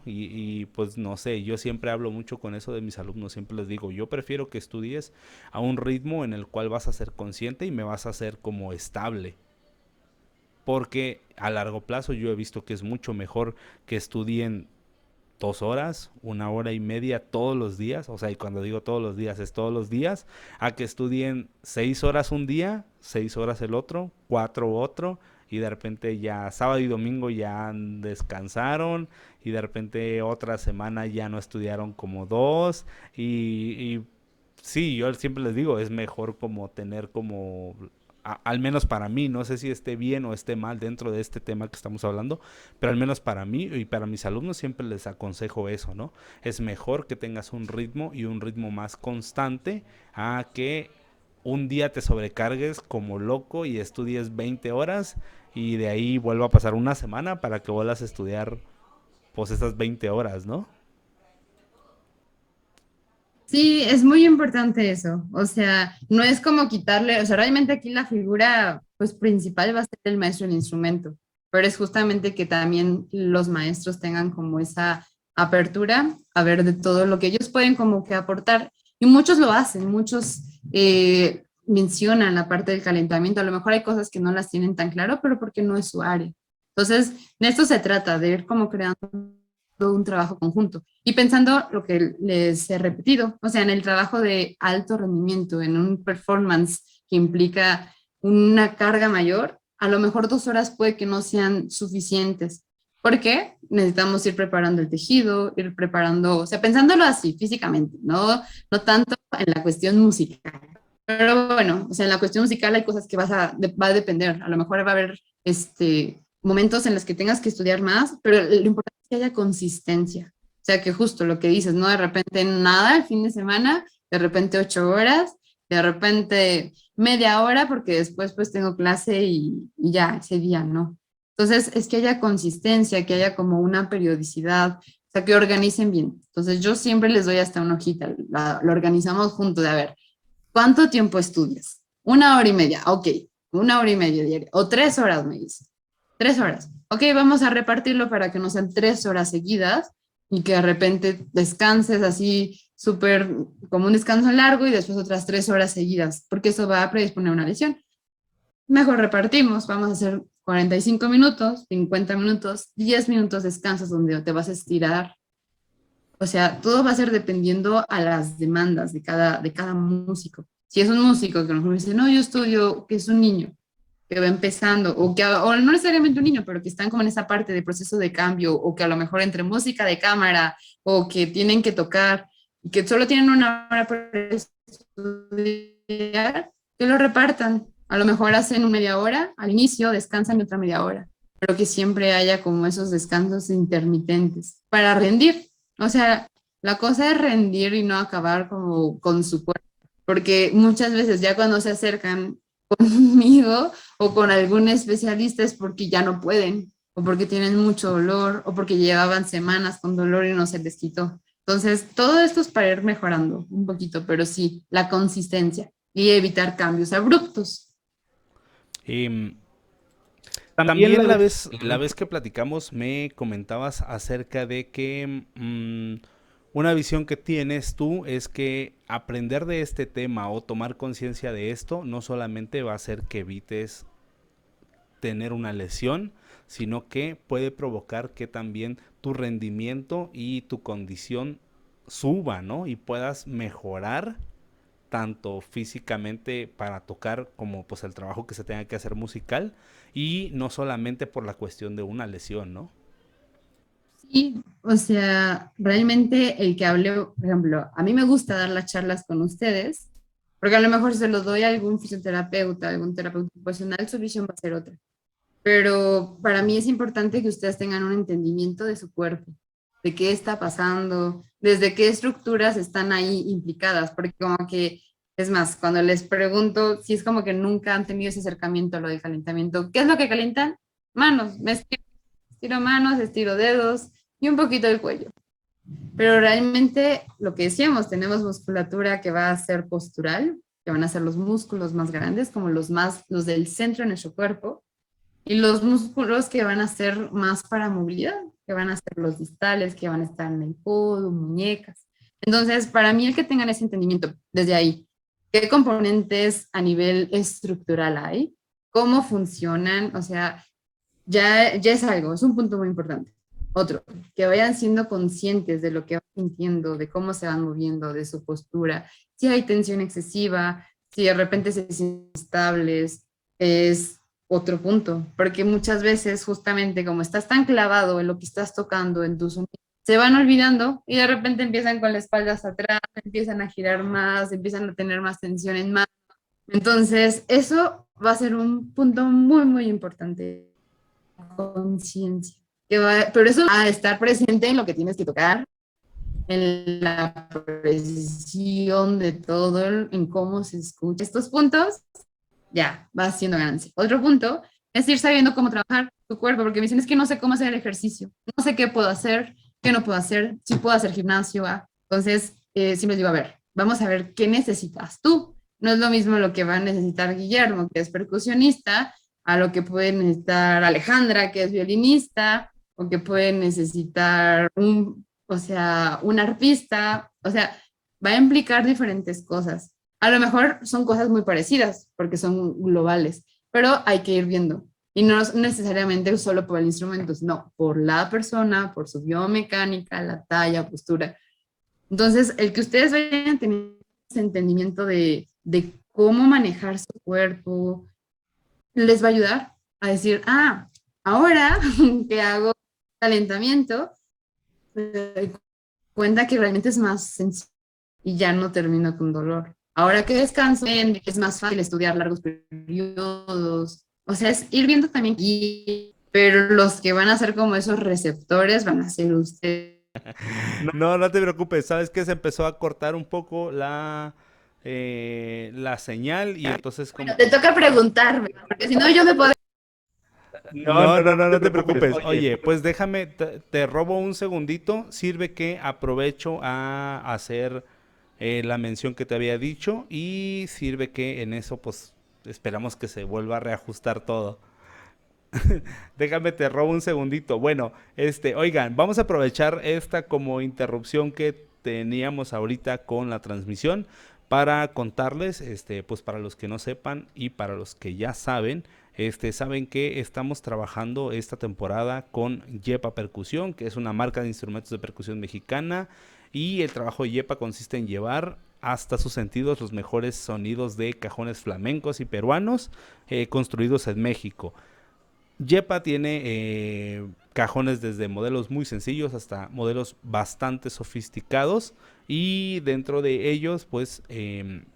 Pues no sé, yo siempre hablo mucho con eso de mis alumnos, siempre les digo, yo prefiero que estudies a un ritmo en el cual vas a ser consciente y me vas a hacer como estable, porque a largo plazo yo he visto que es mucho mejor que estudien 2 horas, 1 hora y media todos los días, o sea, y cuando digo todos los días es todos los días, a que estudien 6 horas un día, 6 horas el otro, cuatro otro, y de repente ya sábado y domingo ya descansaron, y de repente otra semana ya no estudiaron como dos, y sí, yo siempre les digo, es mejor como tener como al menos para mí, no sé si esté bien o esté mal dentro de este tema que estamos hablando, pero al menos para mí y para mis alumnos siempre les aconsejo eso, ¿no? Es mejor que tengas un ritmo y un ritmo más constante a que un día te sobrecargues como loco y estudies 20 horas y de ahí vuelva a pasar una semana para que vuelvas a estudiar pues esas 20 horas, ¿no? Sí, es muy importante eso. O sea, no es como quitarle, o sea, realmente aquí la figura pues principal va a ser el maestro del instrumento, pero es justamente que también los maestros tengan como esa apertura a ver de todo lo que ellos pueden como que aportar. Y muchos lo hacen, muchos mencionan la parte del calentamiento. A lo mejor hay cosas que no las tienen tan claro, pero porque no es su área. Entonces, de esto se trata, de ir como creando un trabajo conjunto. Y pensando lo que les he repetido, o sea, en el trabajo de alto rendimiento, en un performance que implica una carga mayor, a lo mejor 2 horas puede que no sean suficientes. ¿Por qué? Necesitamos ir preparando el tejido, ir preparando, o sea, pensándolo así físicamente, no tanto en la cuestión musical. Pero bueno, o sea, en la cuestión musical hay cosas que va a depender. A lo mejor va a haber momentos en los que tengas que estudiar más, pero lo importante es que haya consistencia. O sea, que justo lo que dices, ¿no? De repente nada el fin de semana, de repente 8 horas, de repente media hora, porque después pues tengo clase y ya, ese día, ¿no? Entonces, es que haya consistencia, que haya como una periodicidad, o sea, que organicen bien. Entonces, yo siempre les doy hasta una hojita, lo organizamos juntos de, a ver, ¿cuánto tiempo estudias? 1 hora y media, ok, 1 hora y media diaria, o 3 horas, me dice. 3 horas. Ok, vamos a repartirlo para que no sean 3 horas seguidas y que de repente descanses así súper como un descanso largo y después otras 3 horas seguidas, porque eso va a predisponer a una lesión. Mejor repartimos, vamos a hacer 45 minutos, 50 minutos, 10 minutos descansos donde te vas a estirar. O sea, todo va a ser dependiendo a las demandas de cada músico. Si es un músico que nos dice, no, yo estudio, que es un niño, que va empezando, o no necesariamente un niño, pero que están como en esa parte de proceso de cambio, o que a lo mejor entre música de cámara, o que tienen que tocar, y que solo tienen una hora para estudiar, que lo repartan. A lo mejor hacen una media hora al inicio, descansan otra media hora, pero que siempre haya como esos descansos intermitentes para rendir. O sea, la cosa es rendir y no acabar como con su cuerpo, porque muchas veces ya cuando se acercan conmigo o con algún especialista es porque ya no pueden, o porque tienen mucho dolor, o porque llevaban semanas con dolor y no se les quitó. Entonces, todo esto es para ir mejorando un poquito, pero sí, la consistencia y evitar cambios abruptos. Em, También También la vez... la vez que platicamos me comentabas acerca de que una visión que tienes tú es que aprender de este tema o tomar conciencia de esto no solamente va a hacer que evites tener una lesión, sino que puede provocar que también tu rendimiento y tu condición suba, ¿no? Y puedas mejorar tanto físicamente para tocar como pues el trabajo que se tenga que hacer musical y no solamente por la cuestión de una lesión, ¿no? Sí, o sea, realmente el que hable, por ejemplo, a mí me gusta dar las charlas con ustedes, porque a lo mejor se los doy a algún fisioterapeuta, algún terapeuta ocupacional, su visión va a ser otra. Pero para mí es importante que ustedes tengan un entendimiento de su cuerpo, de qué está pasando, desde qué estructuras están ahí implicadas, porque como que, es más, cuando les pregunto si es como que nunca han tenido ese acercamiento a lo del calentamiento, ¿qué es lo que calientan? Manos, me estiro manos, estiro dedos y un poquito el cuello. Pero realmente lo que decíamos, tenemos musculatura que va a ser postural, que van a ser los músculos más grandes, como los del centro de nuestro cuerpo, y los músculos que van a ser más para movilidad, que van a ser los distales, que van a estar en el codo, muñecas. Entonces, para mí el que tengan ese entendimiento desde ahí, qué componentes a nivel estructural hay, cómo funcionan, o sea, ya es algo, es un punto muy importante. Otro, que vayan siendo conscientes de lo que van sintiendo, de cómo se van moviendo, de su postura, si hay tensión excesiva, si de repente se sienten estables, es otro punto, porque muchas veces justamente como estás tan clavado en lo que estás tocando, en tu sonido, se van olvidando y de repente empiezan con la espalda hacia atrás, empiezan a girar más, empiezan a tener más tensión en más. Entonces, eso va a ser un punto muy, muy importante, conciencia. Pero eso va a estar presente en lo que tienes que tocar, en la precisión de todo, en cómo se escucha. Estos puntos ya va haciendo ganancia. Otro punto es ir sabiendo cómo trabajar tu cuerpo, porque me dicen es que no sé cómo hacer el ejercicio, no sé qué puedo hacer, qué no puedo hacer, si puedo hacer gimnasio. Entonces, siempre les digo, a ver, vamos a ver qué necesitas tú. No es lo mismo lo que va a necesitar Guillermo, que es percusionista, a lo que puede necesitar Alejandra, que es violinista, o que puede necesitar o sea, un arpista, o sea, va a implicar diferentes cosas. A lo mejor son cosas muy parecidas porque son globales, pero hay que ir viendo. Y no necesariamente solo por el instrumento, sino por la persona, por su biomecánica, la talla, postura. Entonces, el que ustedes vayan teniendo ese entendimiento de cómo manejar su cuerpo, les va a ayudar a decir, ah, ahora que hago calentamiento, me doy cuenta que realmente es más sencillo y ya no termino con dolor. Ahora que descanso, es más fácil estudiar largos periodos. O sea, es ir viendo también, pero los que van a ser como esos receptores van a ser ustedes. No, no te preocupes, sabes que se empezó a cortar un poco la señal y entonces como... Bueno, te toca preguntarme, porque si no yo me puedo... No, no, no, no te preocupes. Oye, pues déjame, te robo un segundito. Sirve que aprovecho a hacer la mención que te había dicho y sirve que en eso pues esperamos que se vuelva a reajustar todo. Déjame, te robo un segundito. Bueno, oigan, vamos a aprovechar esta como interrupción que teníamos ahorita con la transmisión para contarles, pues para los que no sepan y para los que ya saben, saben que estamos trabajando esta temporada con Yepa Percusión, que es una marca de instrumentos de percusión mexicana, y el trabajo de Yepa consiste en llevar hasta sus sentidos los mejores sonidos de cajones flamencos y peruanos construidos en México. Yepa tiene cajones desde modelos muy sencillos hasta modelos bastante sofisticados y dentro de ellos pues en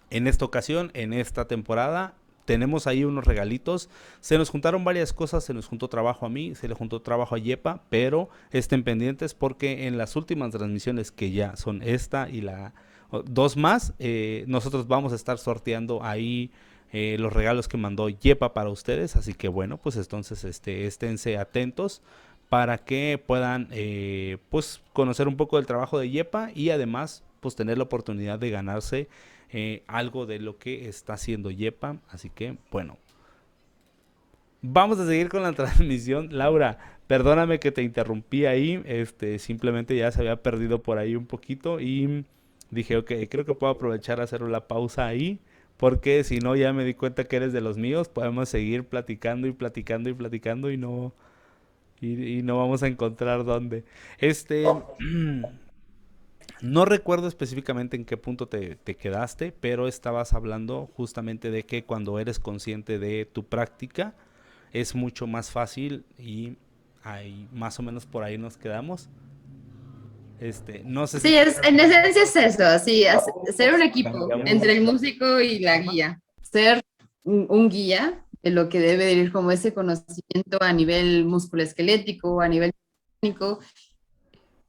esta ocasión, en esta temporada, tenemos ahí unos regalitos. Se nos juntaron varias cosas, se nos juntó trabajo a mí, se le juntó trabajo a Yepa, pero estén pendientes porque en las últimas transmisiones, que ya son esta y la dos más, nosotros vamos a estar sorteando ahí los regalos que mandó Yepa para ustedes. Así que bueno, pues entonces esténse atentos para que puedan pues conocer un poco del trabajo de Yepa y además pues tener la oportunidad de ganarse algo de lo que está haciendo Yepa. Así que bueno, vamos a seguir con la transmisión. Laura, perdóname que te interrumpí ahí, simplemente ya se había perdido por ahí un poquito y dije, ok, creo que puedo aprovechar a hacer la pausa ahí, porque si no ya me di cuenta que eres de los míos, podemos seguir platicando y platicando y platicando y no vamos a encontrar dónde. No recuerdo específicamente en qué punto te quedaste, pero estabas hablando justamente de que cuando eres consciente de tu práctica es mucho más fácil y ahí más o menos por ahí nos quedamos. No sé si Sí, en esencia es eso, así, ser un equipo cambiamos. entre el músico y la guía, ser un guía de lo que debe de ir como ese conocimiento a nivel musculoesquelético, a nivel técnico,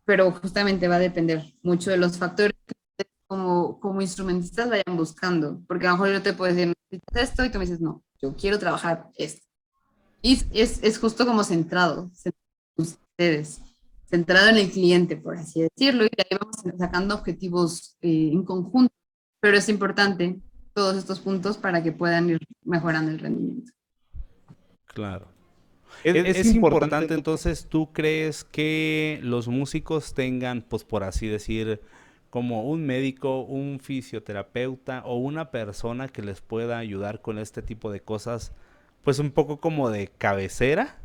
pero justamente va a depender mucho de los factores que como instrumentistas vayan buscando, porque a lo mejor yo te puedo decir, necesitas esto, y tú me dices, no, yo quiero trabajar esto. Y es justo como centrado en ustedes, centrado en el cliente, por así decirlo, y de ahí vamos sacando objetivos en conjunto, pero es importante todos estos puntos para que puedan ir mejorando el rendimiento. Claro. Es Es importante importante entonces. entonces, ¿tú crees que los músicos tengan, pues por así decir, como un médico, un fisioterapeuta o una persona que les pueda ayudar con este tipo de cosas, pues un poco como de cabecera?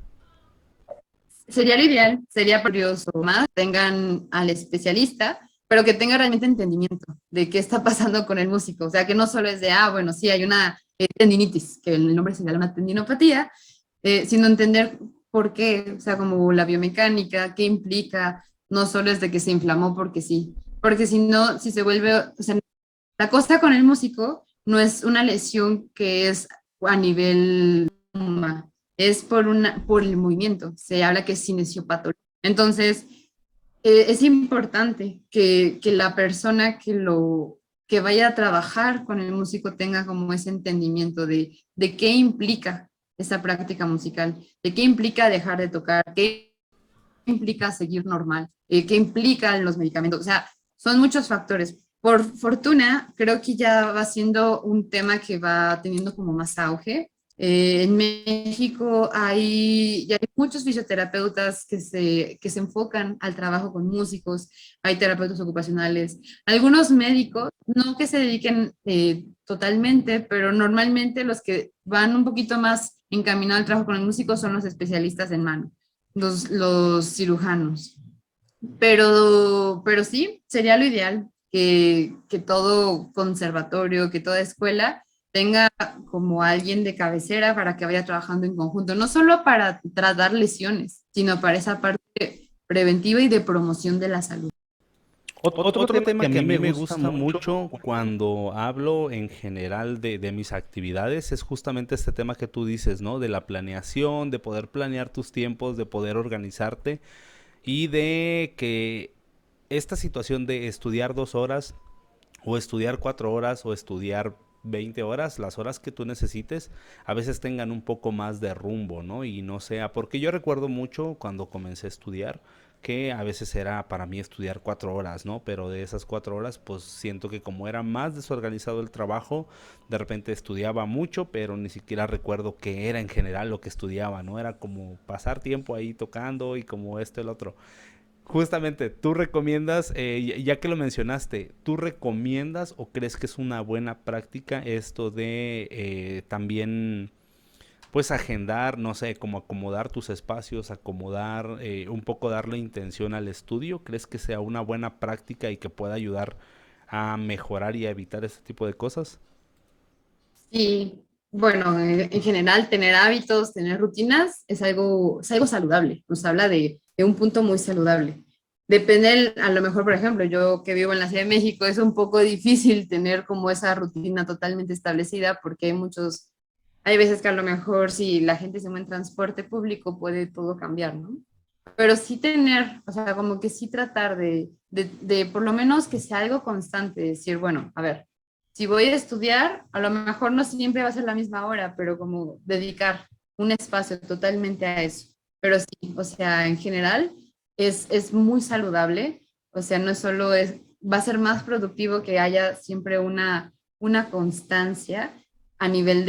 Sería lo ideal, sería curioso más, tengan al especialista, pero que tenga realmente entendimiento de qué está pasando con el músico. O sea, que no solo es de, bueno, sí, hay una tendinitis, que el nombre sería una tendinopatía, sino entender por qué, o sea, como la biomecánica, qué implica, no solo es de que se inflamó porque sí, porque si no, si se vuelve, o sea, la cosa con el músico no es una lesión que es a nivel es por el movimiento. Se habla que es cinesiopatología. Entonces, es importante que la persona que vaya a trabajar con el músico tenga como ese entendimiento de qué implica esa práctica musical, de qué implica dejar de tocar, qué implica seguir normal, qué implican los medicamentos. O sea, son muchos factores. Por fortuna, creo que ya va siendo un tema que va teniendo como más auge. En México ya hay muchos fisioterapeutas que se enfocan al trabajo con músicos, hay terapeutas ocupacionales, algunos médicos, no que se dediquen totalmente, pero normalmente los que van un poquito más encaminados al trabajo con el músico son los especialistas en mano, los cirujanos. Pero sí, sería lo ideal que todo conservatorio, que toda escuela tenga como alguien de cabecera para que vaya trabajando en conjunto, no solo para tratar lesiones, sino para esa parte preventiva y de promoción de la salud. Otro tema que a mí me gusta gusta mucho. mucho cuando hablo en general de mis actividades es justamente este tema que tú dices, ¿no? De la planeación, de poder planear tus tiempos, de poder organizarte y de que esta situación de estudiar 2 horas o estudiar 4 horas o estudiar 20 horas, las horas que tú necesites, a veces tengan un poco más de rumbo, ¿no? Y no sea, porque yo recuerdo mucho cuando comencé a estudiar, que a veces era para mí estudiar 4 horas, ¿no? Pero de esas 4 horas, pues siento que como era más desorganizado el trabajo, de repente estudiaba mucho, pero ni siquiera recuerdo qué era en general lo que estudiaba, ¿no? Era como pasar tiempo ahí tocando y como esto, el otro. Justamente, tú recomiendas, ya que lo mencionaste, ¿tú recomiendas o crees que es una buena práctica esto de también, pues, agendar, no sé, como acomodar tus espacios, acomodar, un poco darle intención al estudio? ¿Crees que sea una buena práctica y que pueda ayudar a mejorar y a evitar este tipo de cosas? Sí, Bueno, en general, tener hábitos, tener rutinas es algo saludable, nos habla de un punto muy saludable. Depende, a lo mejor, por ejemplo, yo que vivo en la Ciudad de México, es un poco difícil tener como esa rutina totalmente establecida porque hay veces que a lo mejor si la gente se mueve en transporte público puede todo cambiar, ¿no? Pero sí tener, o sea, como que sí tratar de por lo menos que sea algo constante, decir, bueno, a ver, si voy a estudiar, a lo mejor no siempre va a ser la misma hora, pero como dedicar un espacio totalmente a eso. Pero sí, o sea, en general es muy saludable, o sea, no es solo es, va a ser más productivo que haya siempre una constancia a nivel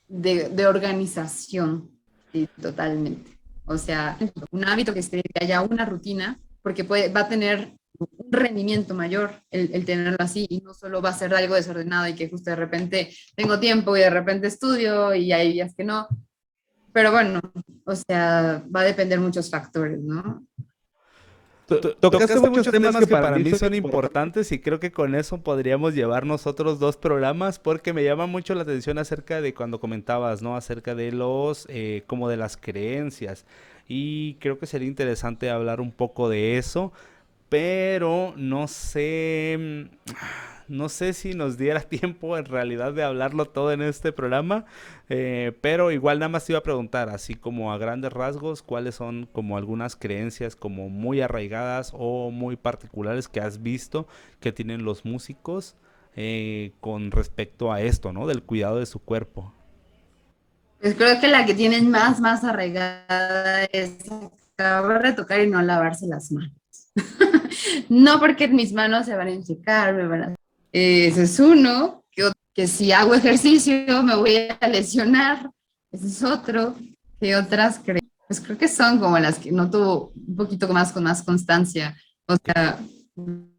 de organización, sí, totalmente. O sea, un hábito que haya una rutina, porque va a tener un rendimiento mayor el tenerlo así y no solo va a ser algo desordenado y que justo de repente tengo tiempo y de repente estudio y hay días que no. Pero bueno, o sea, va a depender muchos factores, ¿no? Tocaste muchos temas que para mí son importantes. importantes y creo que con eso podríamos llevarnos otros dos programas porque me llama mucho la atención acerca de cuando comentabas, ¿no? Acerca de como de las creencias. Y creo que sería interesante hablar un poco de eso, pero no sé, no sé si nos diera tiempo en realidad de hablarlo todo en este programa, pero igual nada más te iba a preguntar, así como a grandes rasgos, cuáles son como algunas creencias como muy arraigadas o muy particulares que has visto que tienen los músicos con respecto a esto, ¿no? Del cuidado de su cuerpo. Pues creo que la que tienen más arraigada es acabar de tocar y no lavarse las manos. No porque mis manos se van a ensecar, me van a... Ese es uno, que si hago ejercicio me voy a lesionar. Ese es otro, que otras creo. Pues creo que son como las que noto un poquito más con más constancia. O sea,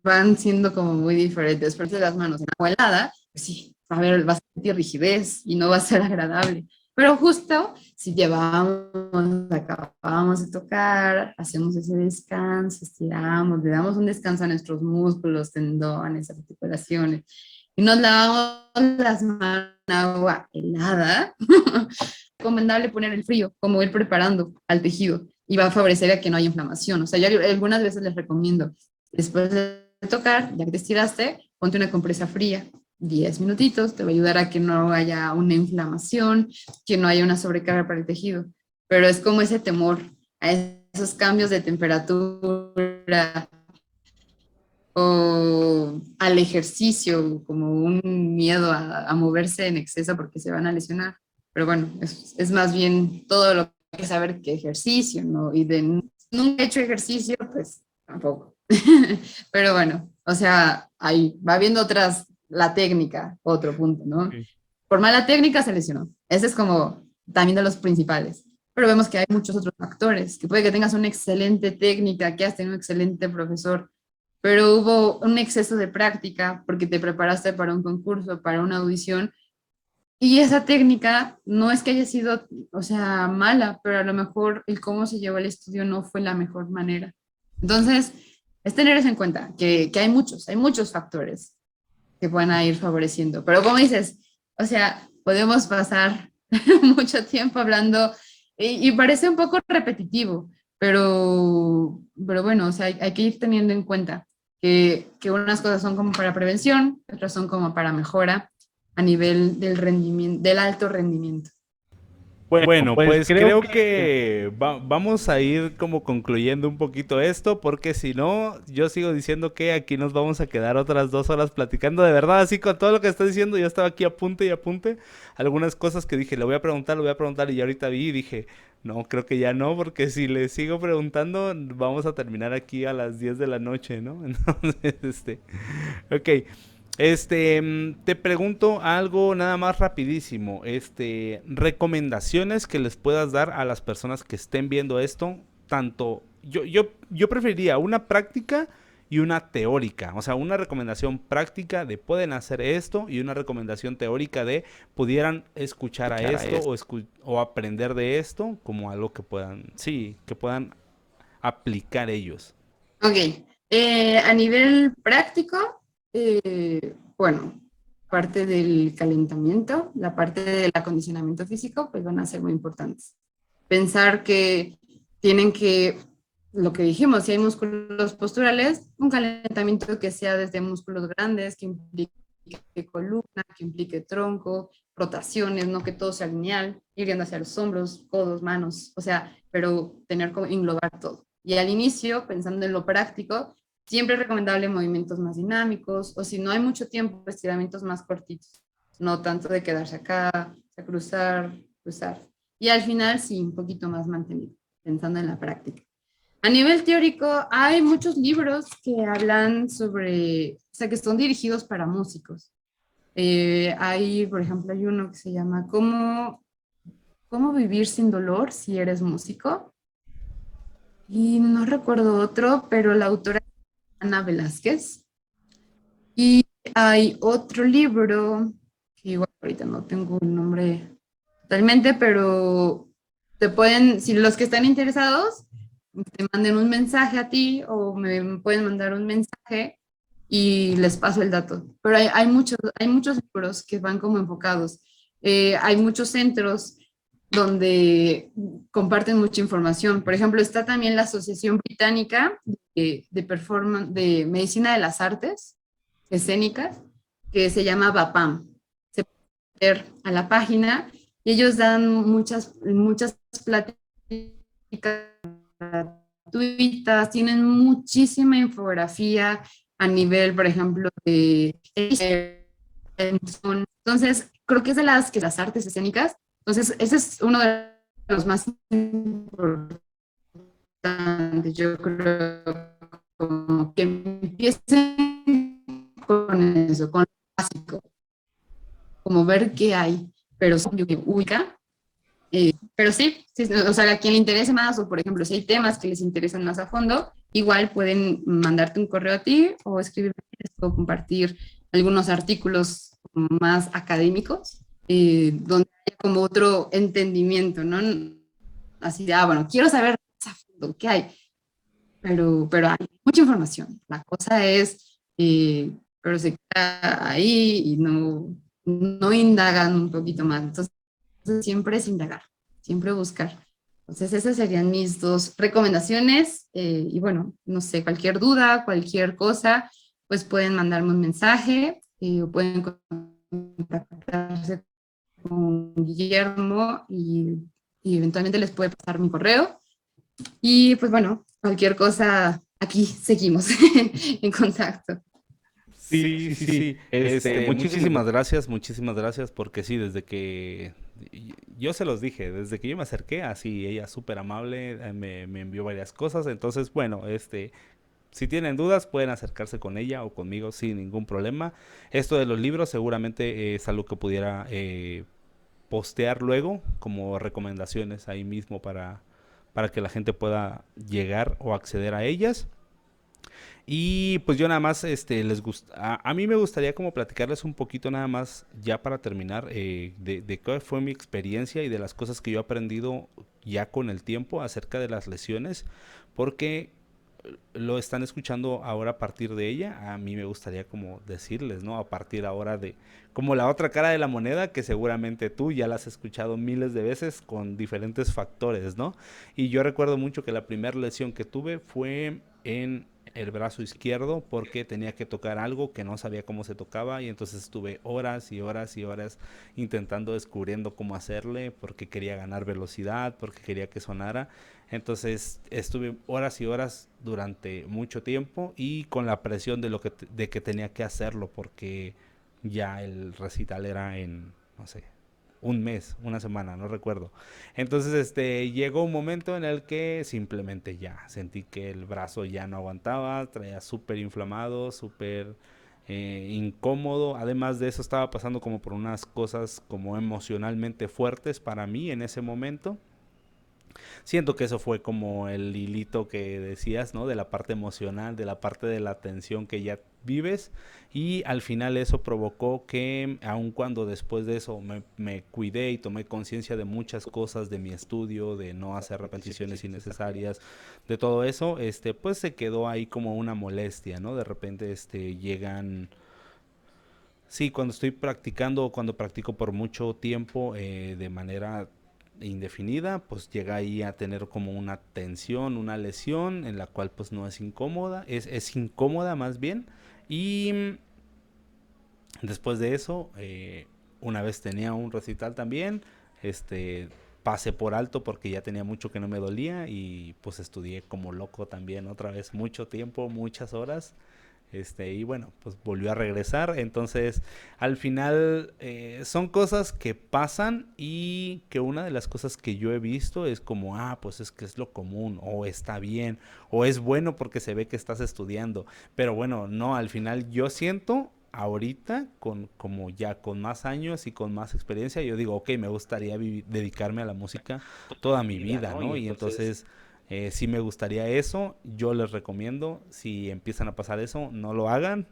van siendo como muy diferentes. Pero de las manos en agua helada, pues sí, a ver, va a sentir rigidez y no va a ser agradable. Pero justo si acabamos de tocar, hacemos ese descanso, estiramos, le damos un descanso a nuestros músculos, tendones, articulaciones, y nos lavamos las manos en agua helada, recomendable poner el frío, como ir preparando al tejido, y va a favorecer a que no haya inflamación. O sea, yo algunas veces les recomiendo, después de tocar, ya que te estiraste, ponte una compresa fría, 10 minutitos, te va a ayudar a que no haya una inflamación, que no haya una sobrecarga para el tejido. Pero es como ese temor a esos cambios de temperatura o al ejercicio, como un miedo a moverse en exceso porque se van a lesionar. Pero bueno, es más bien todo lo que hay que saber que ejercicio, ¿no? Y de nunca he hecho ejercicio, pues tampoco. Pero bueno, o sea, ahí va viendo la técnica, otro punto, ¿no? Sí. Por mala técnica se lesionó. Ese es como también de los principales. Pero vemos que hay muchos otros factores, que puede que tengas una excelente técnica, que has tenido un excelente profesor, pero hubo un exceso de práctica porque te preparaste para un concurso, para una audición, y esa técnica no es que haya sido, o sea, mala, pero a lo mejor el cómo se llevó el estudio no fue la mejor manera. Entonces, es tener eso en cuenta, que hay muchos factores que pueden ir favoreciendo. Pero como dices, o sea, podemos pasar mucho tiempo hablando y parece un poco repetitivo, pero bueno, o sea, hay que ir teniendo en cuenta que unas cosas son como para prevención, otras son como para mejora a nivel del rendimiento, del alto rendimiento. Bueno, Bueno, pues pues creo creo que que vamos a ir como concluyendo un poquito esto, porque si no, yo sigo diciendo que aquí nos vamos a quedar otras 2 horas platicando. De verdad, así con todo lo que estás diciendo, yo estaba aquí apunte y apunte. Algunas cosas que dije, le voy a preguntar, y ya ahorita vi y dije, no, creo que ya no, porque si le sigo preguntando, vamos a terminar aquí a las 10 de la noche, ¿no? Entonces, ok. Te pregunto algo nada más rapidísimo. Recomendaciones que les puedas dar a las personas que estén viendo esto, tanto, yo preferiría una práctica y una teórica. O sea, una recomendación práctica de pueden hacer esto y una recomendación teórica de pudieran escuchar a esto o aprender de esto como algo que puedan, sí, que puedan aplicar ellos. Ok, a nivel práctico, bueno, parte del calentamiento, la parte del acondicionamiento físico, pues van a ser muy importantes. Pensar que tienen que, lo que dijimos, si hay músculos posturales, un calentamiento que sea desde músculos grandes, que implique columna, que implique tronco, rotaciones, no que todo sea lineal, ir viendo hacia los hombros, codos, manos, o sea, pero tener como englobar todo. Y al inicio, pensando en lo práctico, siempre es recomendable movimientos más dinámicos, o si no hay mucho tiempo, estiramientos más cortitos, no tanto de quedarse acá, a cruzar, cruzar. Y al final sí, un poquito más mantenido, pensando en la práctica. A nivel teórico, hay muchos libros que hablan sobre, o sea, que son dirigidos para músicos. Hay, por ejemplo, hay uno que se llama ¿Cómo vivir sin dolor si eres músico? Y no recuerdo otro, pero la autora es Ana Velázquez. Y hay otro libro, que igual ahorita no tengo el nombre totalmente, pero te pueden, si los que están interesados, te manden un mensaje a ti o me pueden mandar un mensaje y les paso el dato. Pero hay muchos libros que van como enfocados. Hay muchos centros donde comparten mucha información. Por ejemplo, está también la Asociación Británica de Medicina de las Artes Escénicas, que se llama BAPAM. Se puede ver a la página y ellos dan muchas pláticas gratuitas, tienen muchísima infografía a nivel, por ejemplo, de... Entonces, creo que es de las artes escénicas. Entonces, ese es uno de los más importantes, yo creo, como que empiecen con eso, con lo básico, como ver qué hay, pero que ubica. Pero sí, sí, o sea, a quien le interese más, o por ejemplo, si hay temas que les interesan más a fondo, igual pueden mandarte un correo a ti o escribirme o compartir algunos artículos más académicos, donde haya como otro entendimiento, ¿no? Así de, bueno, quiero saber más a fondo qué hay, pero hay mucha información. La cosa es, pero se queda ahí y no indagan un poquito más. Entonces, siempre es indagar, siempre buscar. Entonces, esas serían mis dos recomendaciones. Y bueno, no sé, cualquier duda, cualquier cosa, pues pueden mandarme un mensaje o pueden contactarse con Guillermo y eventualmente les puede pasar mi correo. Y pues bueno, cualquier cosa, aquí seguimos en contacto. Sí, sí, sí. Muchísimas gracias, porque sí, desde que yo se los dije, desde que yo me acerqué, así ella súper amable, me envió varias cosas, entonces, bueno, si tienen dudas, pueden acercarse con ella o conmigo sin ningún problema. Esto de los libros seguramente es algo que pudiera postear luego como recomendaciones ahí mismo para que la gente pueda llegar o acceder a ellas. Y pues yo nada más, les gusta, a mí me gustaría como platicarles un poquito nada más, ya para terminar, de qué fue mi experiencia y de las cosas que yo he aprendido ya con el tiempo acerca de las lesiones, porque lo están escuchando ahora a partir de ella. A mí me gustaría como decirles, ¿no? A partir ahora de como la otra cara de la moneda, que seguramente tú ya la has escuchado miles de veces con diferentes factores, ¿no? Y yo recuerdo mucho que la primera lesión que tuve fue en el brazo izquierdo, porque tenía que tocar algo que no sabía cómo se tocaba, y entonces estuve horas y horas y horas intentando, descubriendo cómo hacerle, porque quería ganar velocidad, porque quería que sonara. Entonces estuve horas y horas durante mucho tiempo y con la presión de que tenía que hacerlo, porque ya el recital era en, no sé, un mes, una semana, no recuerdo. Entonces, llegó un momento en el que simplemente ya sentí que el brazo ya no aguantaba, traía súper inflamado, súper incómodo. Además de eso, estaba pasando como por unas cosas como emocionalmente fuertes para mí en ese momento. Siento que eso fue como el hilito que decías, ¿no? De la parte emocional, de la parte de la tensión que ya vives, y al final eso provocó que, aun cuando después de eso me cuidé y tomé conciencia de muchas cosas de mi estudio, de no hacer repeticiones innecesarias, de todo eso, pues se quedó ahí como una molestia, ¿no? De repente, llegan Sí, cuando estoy practicando o cuando practico por mucho tiempo de manera indefinida, pues llega ahí a tener como una tensión, una lesión en la cual pues no es incómoda, es incómoda más bien. Y después de eso, una vez tenía un recital también, este, pasé por alto porque ya tenía mucho que no me dolía y pues estudié como loco también otra vez mucho tiempo, muchas horas. Y bueno, pues volvió a regresar. Entonces, al final son cosas que pasan y que una de las cosas que yo he visto es como, pues es que es lo común, o está bien, o es bueno porque se ve que estás estudiando. Pero bueno, no, al final yo siento ahorita, como ya con más años y con más experiencia, yo digo, ok, me gustaría dedicarme a la música toda mi vida, ¿no? Y entonces sí me gustaría eso, yo les recomiendo, si empiezan a pasar eso, no lo hagan,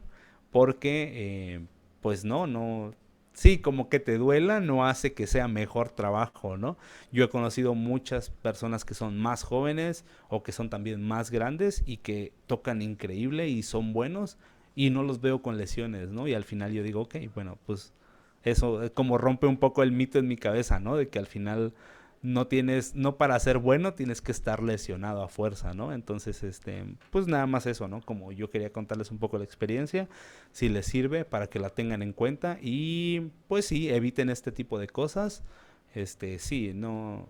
porque pues no, sí, como que te duela, no hace que sea mejor trabajo, ¿no? Yo he conocido muchas personas que son más jóvenes o que son también más grandes y que tocan increíble y son buenos y no los veo con lesiones, ¿no? Y al final yo digo, ok, bueno, pues eso como rompe un poco el mito en mi cabeza, ¿no? De que al final no para ser bueno tienes que estar lesionado a fuerza, ¿no? Entonces, pues nada más eso, ¿no? Como yo quería contarles un poco la experiencia, si les sirve para que la tengan en cuenta y pues sí, eviten este tipo de cosas. Sí, no,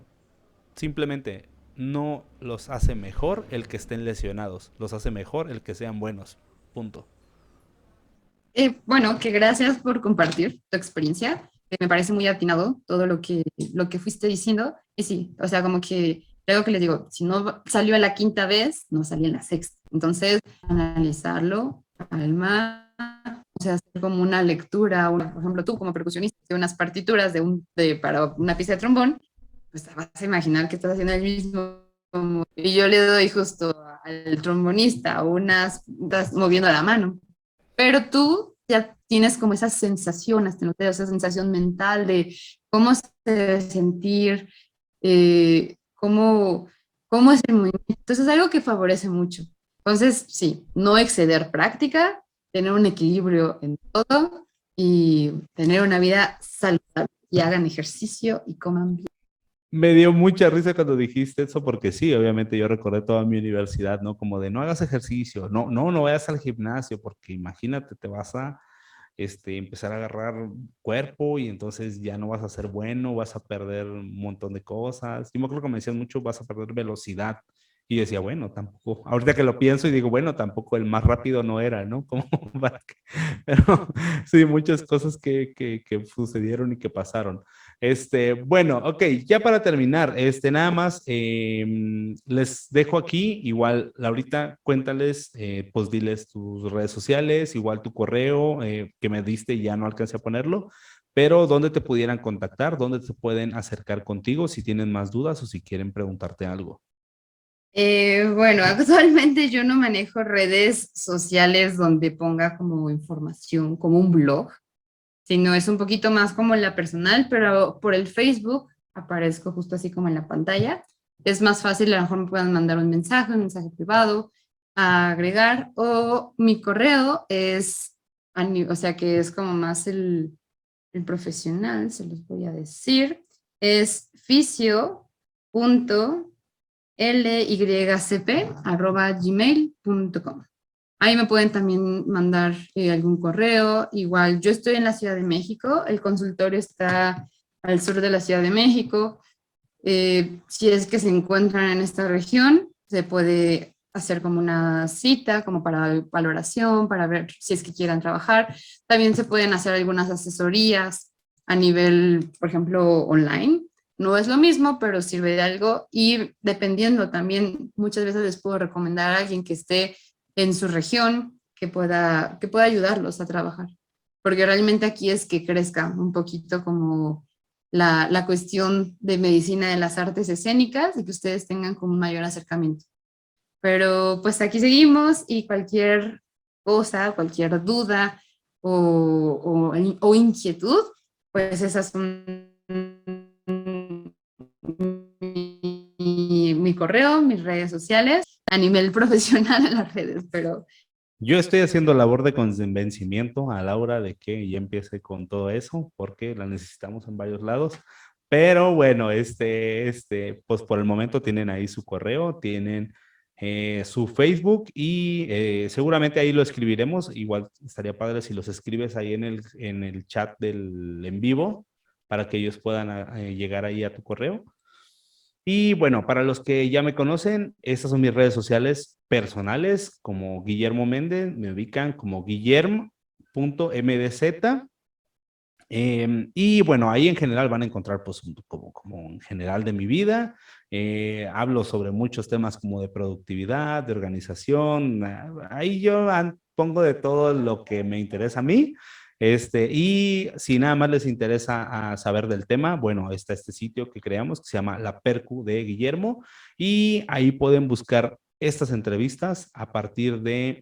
simplemente no los hace mejor el que estén lesionados, los hace mejor el que sean buenos, punto. Bueno, que gracias por compartir tu experiencia. Me parece muy atinado todo lo que fuiste diciendo. Y sí, o sea, como que luego que les digo, si no salió a la quinta vez, no salió en la sexta. Entonces, analizarlo, calma, o sea, hacer como una lectura, por ejemplo, tú como percusionista, de unas partituras para una pieza de trombón, pues te vas a imaginar que estás haciendo el mismo. Y yo le doy justo al trombonista estás moviendo la mano, pero tú ya tienes como esa sensación, hasta no te esa sensación mental de cómo se debe sentir, cómo, cómo es el movimiento. Entonces es algo que favorece mucho. Entonces, sí, no exceder práctica, tener un equilibrio en todo y tener una vida saludable y hagan ejercicio y coman bien. Me dio mucha risa cuando dijiste eso, porque sí, obviamente yo recordé toda mi universidad, ¿no? Como de no hagas ejercicio, no vayas al gimnasio, porque imagínate, te vas a empezar a agarrar cuerpo y entonces ya no vas a ser bueno, vas a perder un montón de cosas. Yo me acuerdo que me decían mucho, vas a perder velocidad. Y decía, bueno, tampoco, ahorita que lo pienso y digo, bueno, tampoco el más rápido no era, ¿no? Como para que, pero sí, muchas cosas que sucedieron y que pasaron. Bueno, ok, ya para terminar, nada más les dejo aquí, igual, Laurita, cuéntales, pues diles tus redes sociales, igual tu correo que me diste y ya no alcancé a ponerlo, pero dónde te pudieran contactar, dónde te pueden acercar contigo si tienen más dudas o si quieren preguntarte algo. Bueno, actualmente yo no manejo redes sociales donde ponga como información, como un blog, sino es un poquito más como la personal, pero por el Facebook aparezco justo así como en la pantalla. Es más fácil, a lo mejor me pueden mandar un mensaje privado, a agregar, o mi correo es, o sea que es como más el profesional, se los voy a decir, es lycp@gmail.com. Ahí me pueden también mandar algún correo. Igual, yo estoy en la Ciudad de México, el consultorio está al sur de la Ciudad de México. Si es que se encuentran en esta región, se puede hacer como una cita, como para valoración, para ver si es que quieran trabajar. También se pueden hacer algunas asesorías a nivel, por ejemplo, online. No es lo mismo, pero sirve de algo y dependiendo también, muchas veces les puedo recomendar a alguien que esté en su región que pueda ayudarlos a trabajar. Porque realmente aquí es que crezca un poquito como la cuestión de medicina de las artes escénicas y que ustedes tengan como un mayor acercamiento. Pero pues aquí seguimos y cualquier cosa, cualquier duda o inquietud, pues esas son mi correo, mis redes sociales, a nivel profesional en las redes, pero Yo estoy haciendo labor de convencimiento a Laura de que ya empiece con todo eso, porque la necesitamos en varios lados. Pero bueno, pues por el momento tienen ahí su correo, tienen su Facebook y seguramente ahí lo escribiremos. Igual estaría padre si los escribes ahí en el chat del en vivo para que ellos puedan llegar ahí a tu correo. Y bueno, para los que ya me conocen, estas son mis redes sociales personales, como Guillermo Méndez, me ubican como guillermo.mdz. Y bueno, ahí en general van a encontrar pues como en general de mi vida. Hablo sobre muchos temas como de productividad, de organización. Ahí yo pongo de todo lo que me interesa a mí. Y si nada más les interesa saber del tema, bueno, está este sitio que creamos que se llama La Percu de Guillermo y ahí pueden buscar estas entrevistas a partir de,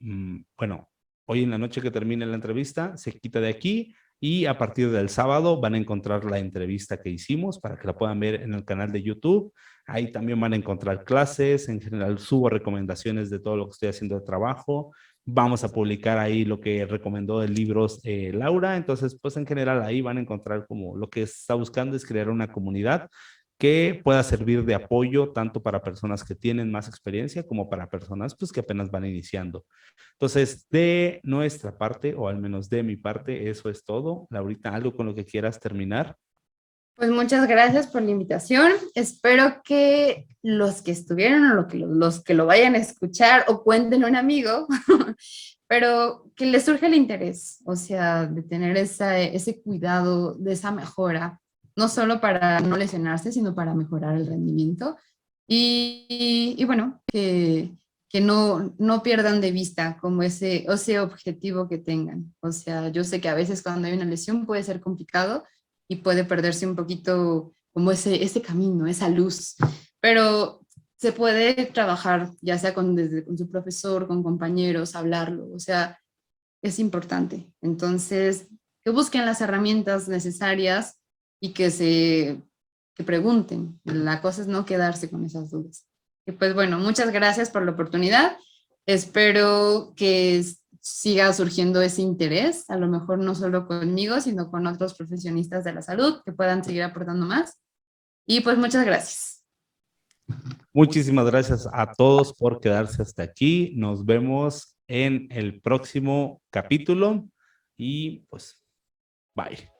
bueno, hoy en la noche que termine la entrevista, se quita de aquí y a partir del sábado van a encontrar la entrevista que hicimos para que la puedan ver en el canal de YouTube. Ahí también van a encontrar clases, en general subo recomendaciones de todo lo que estoy haciendo de trabajo. Vamos a publicar ahí lo que recomendó de libros Laura. Entonces, pues en general ahí van a encontrar como lo que está buscando es crear una comunidad que pueda servir de apoyo tanto para personas que tienen más experiencia como para personas pues que apenas van iniciando. Entonces, de nuestra parte, o al menos de mi parte, eso es todo. Laurita, ¿algo con lo que quieras terminar? Pues muchas gracias por la invitación. Espero que los que estuvieron o los que lo vayan a escuchar o cuenten a un amigo, pero que les surge el interés, o sea, de tener ese cuidado, de esa mejora, no solo para no lesionarse, sino para mejorar el rendimiento. Y bueno, que no pierdan de vista como ese objetivo que tengan. O sea, yo sé que a veces cuando hay una lesión puede ser complicado y puede perderse un poquito como ese camino, esa luz, pero se puede trabajar ya sea con su profesor, con compañeros, hablarlo, o sea, es importante. Entonces, que busquen las herramientas necesarias y que pregunten. La cosa es no quedarse con esas dudas. Y pues bueno, muchas gracias por la oportunidad. Espero que siga surgiendo ese interés, a lo mejor no solo conmigo, sino con otros profesionistas de la salud que puedan seguir aportando más. Y pues muchas gracias. Muchísimas gracias a todos por quedarse hasta aquí. Nos vemos en el próximo capítulo y pues, bye.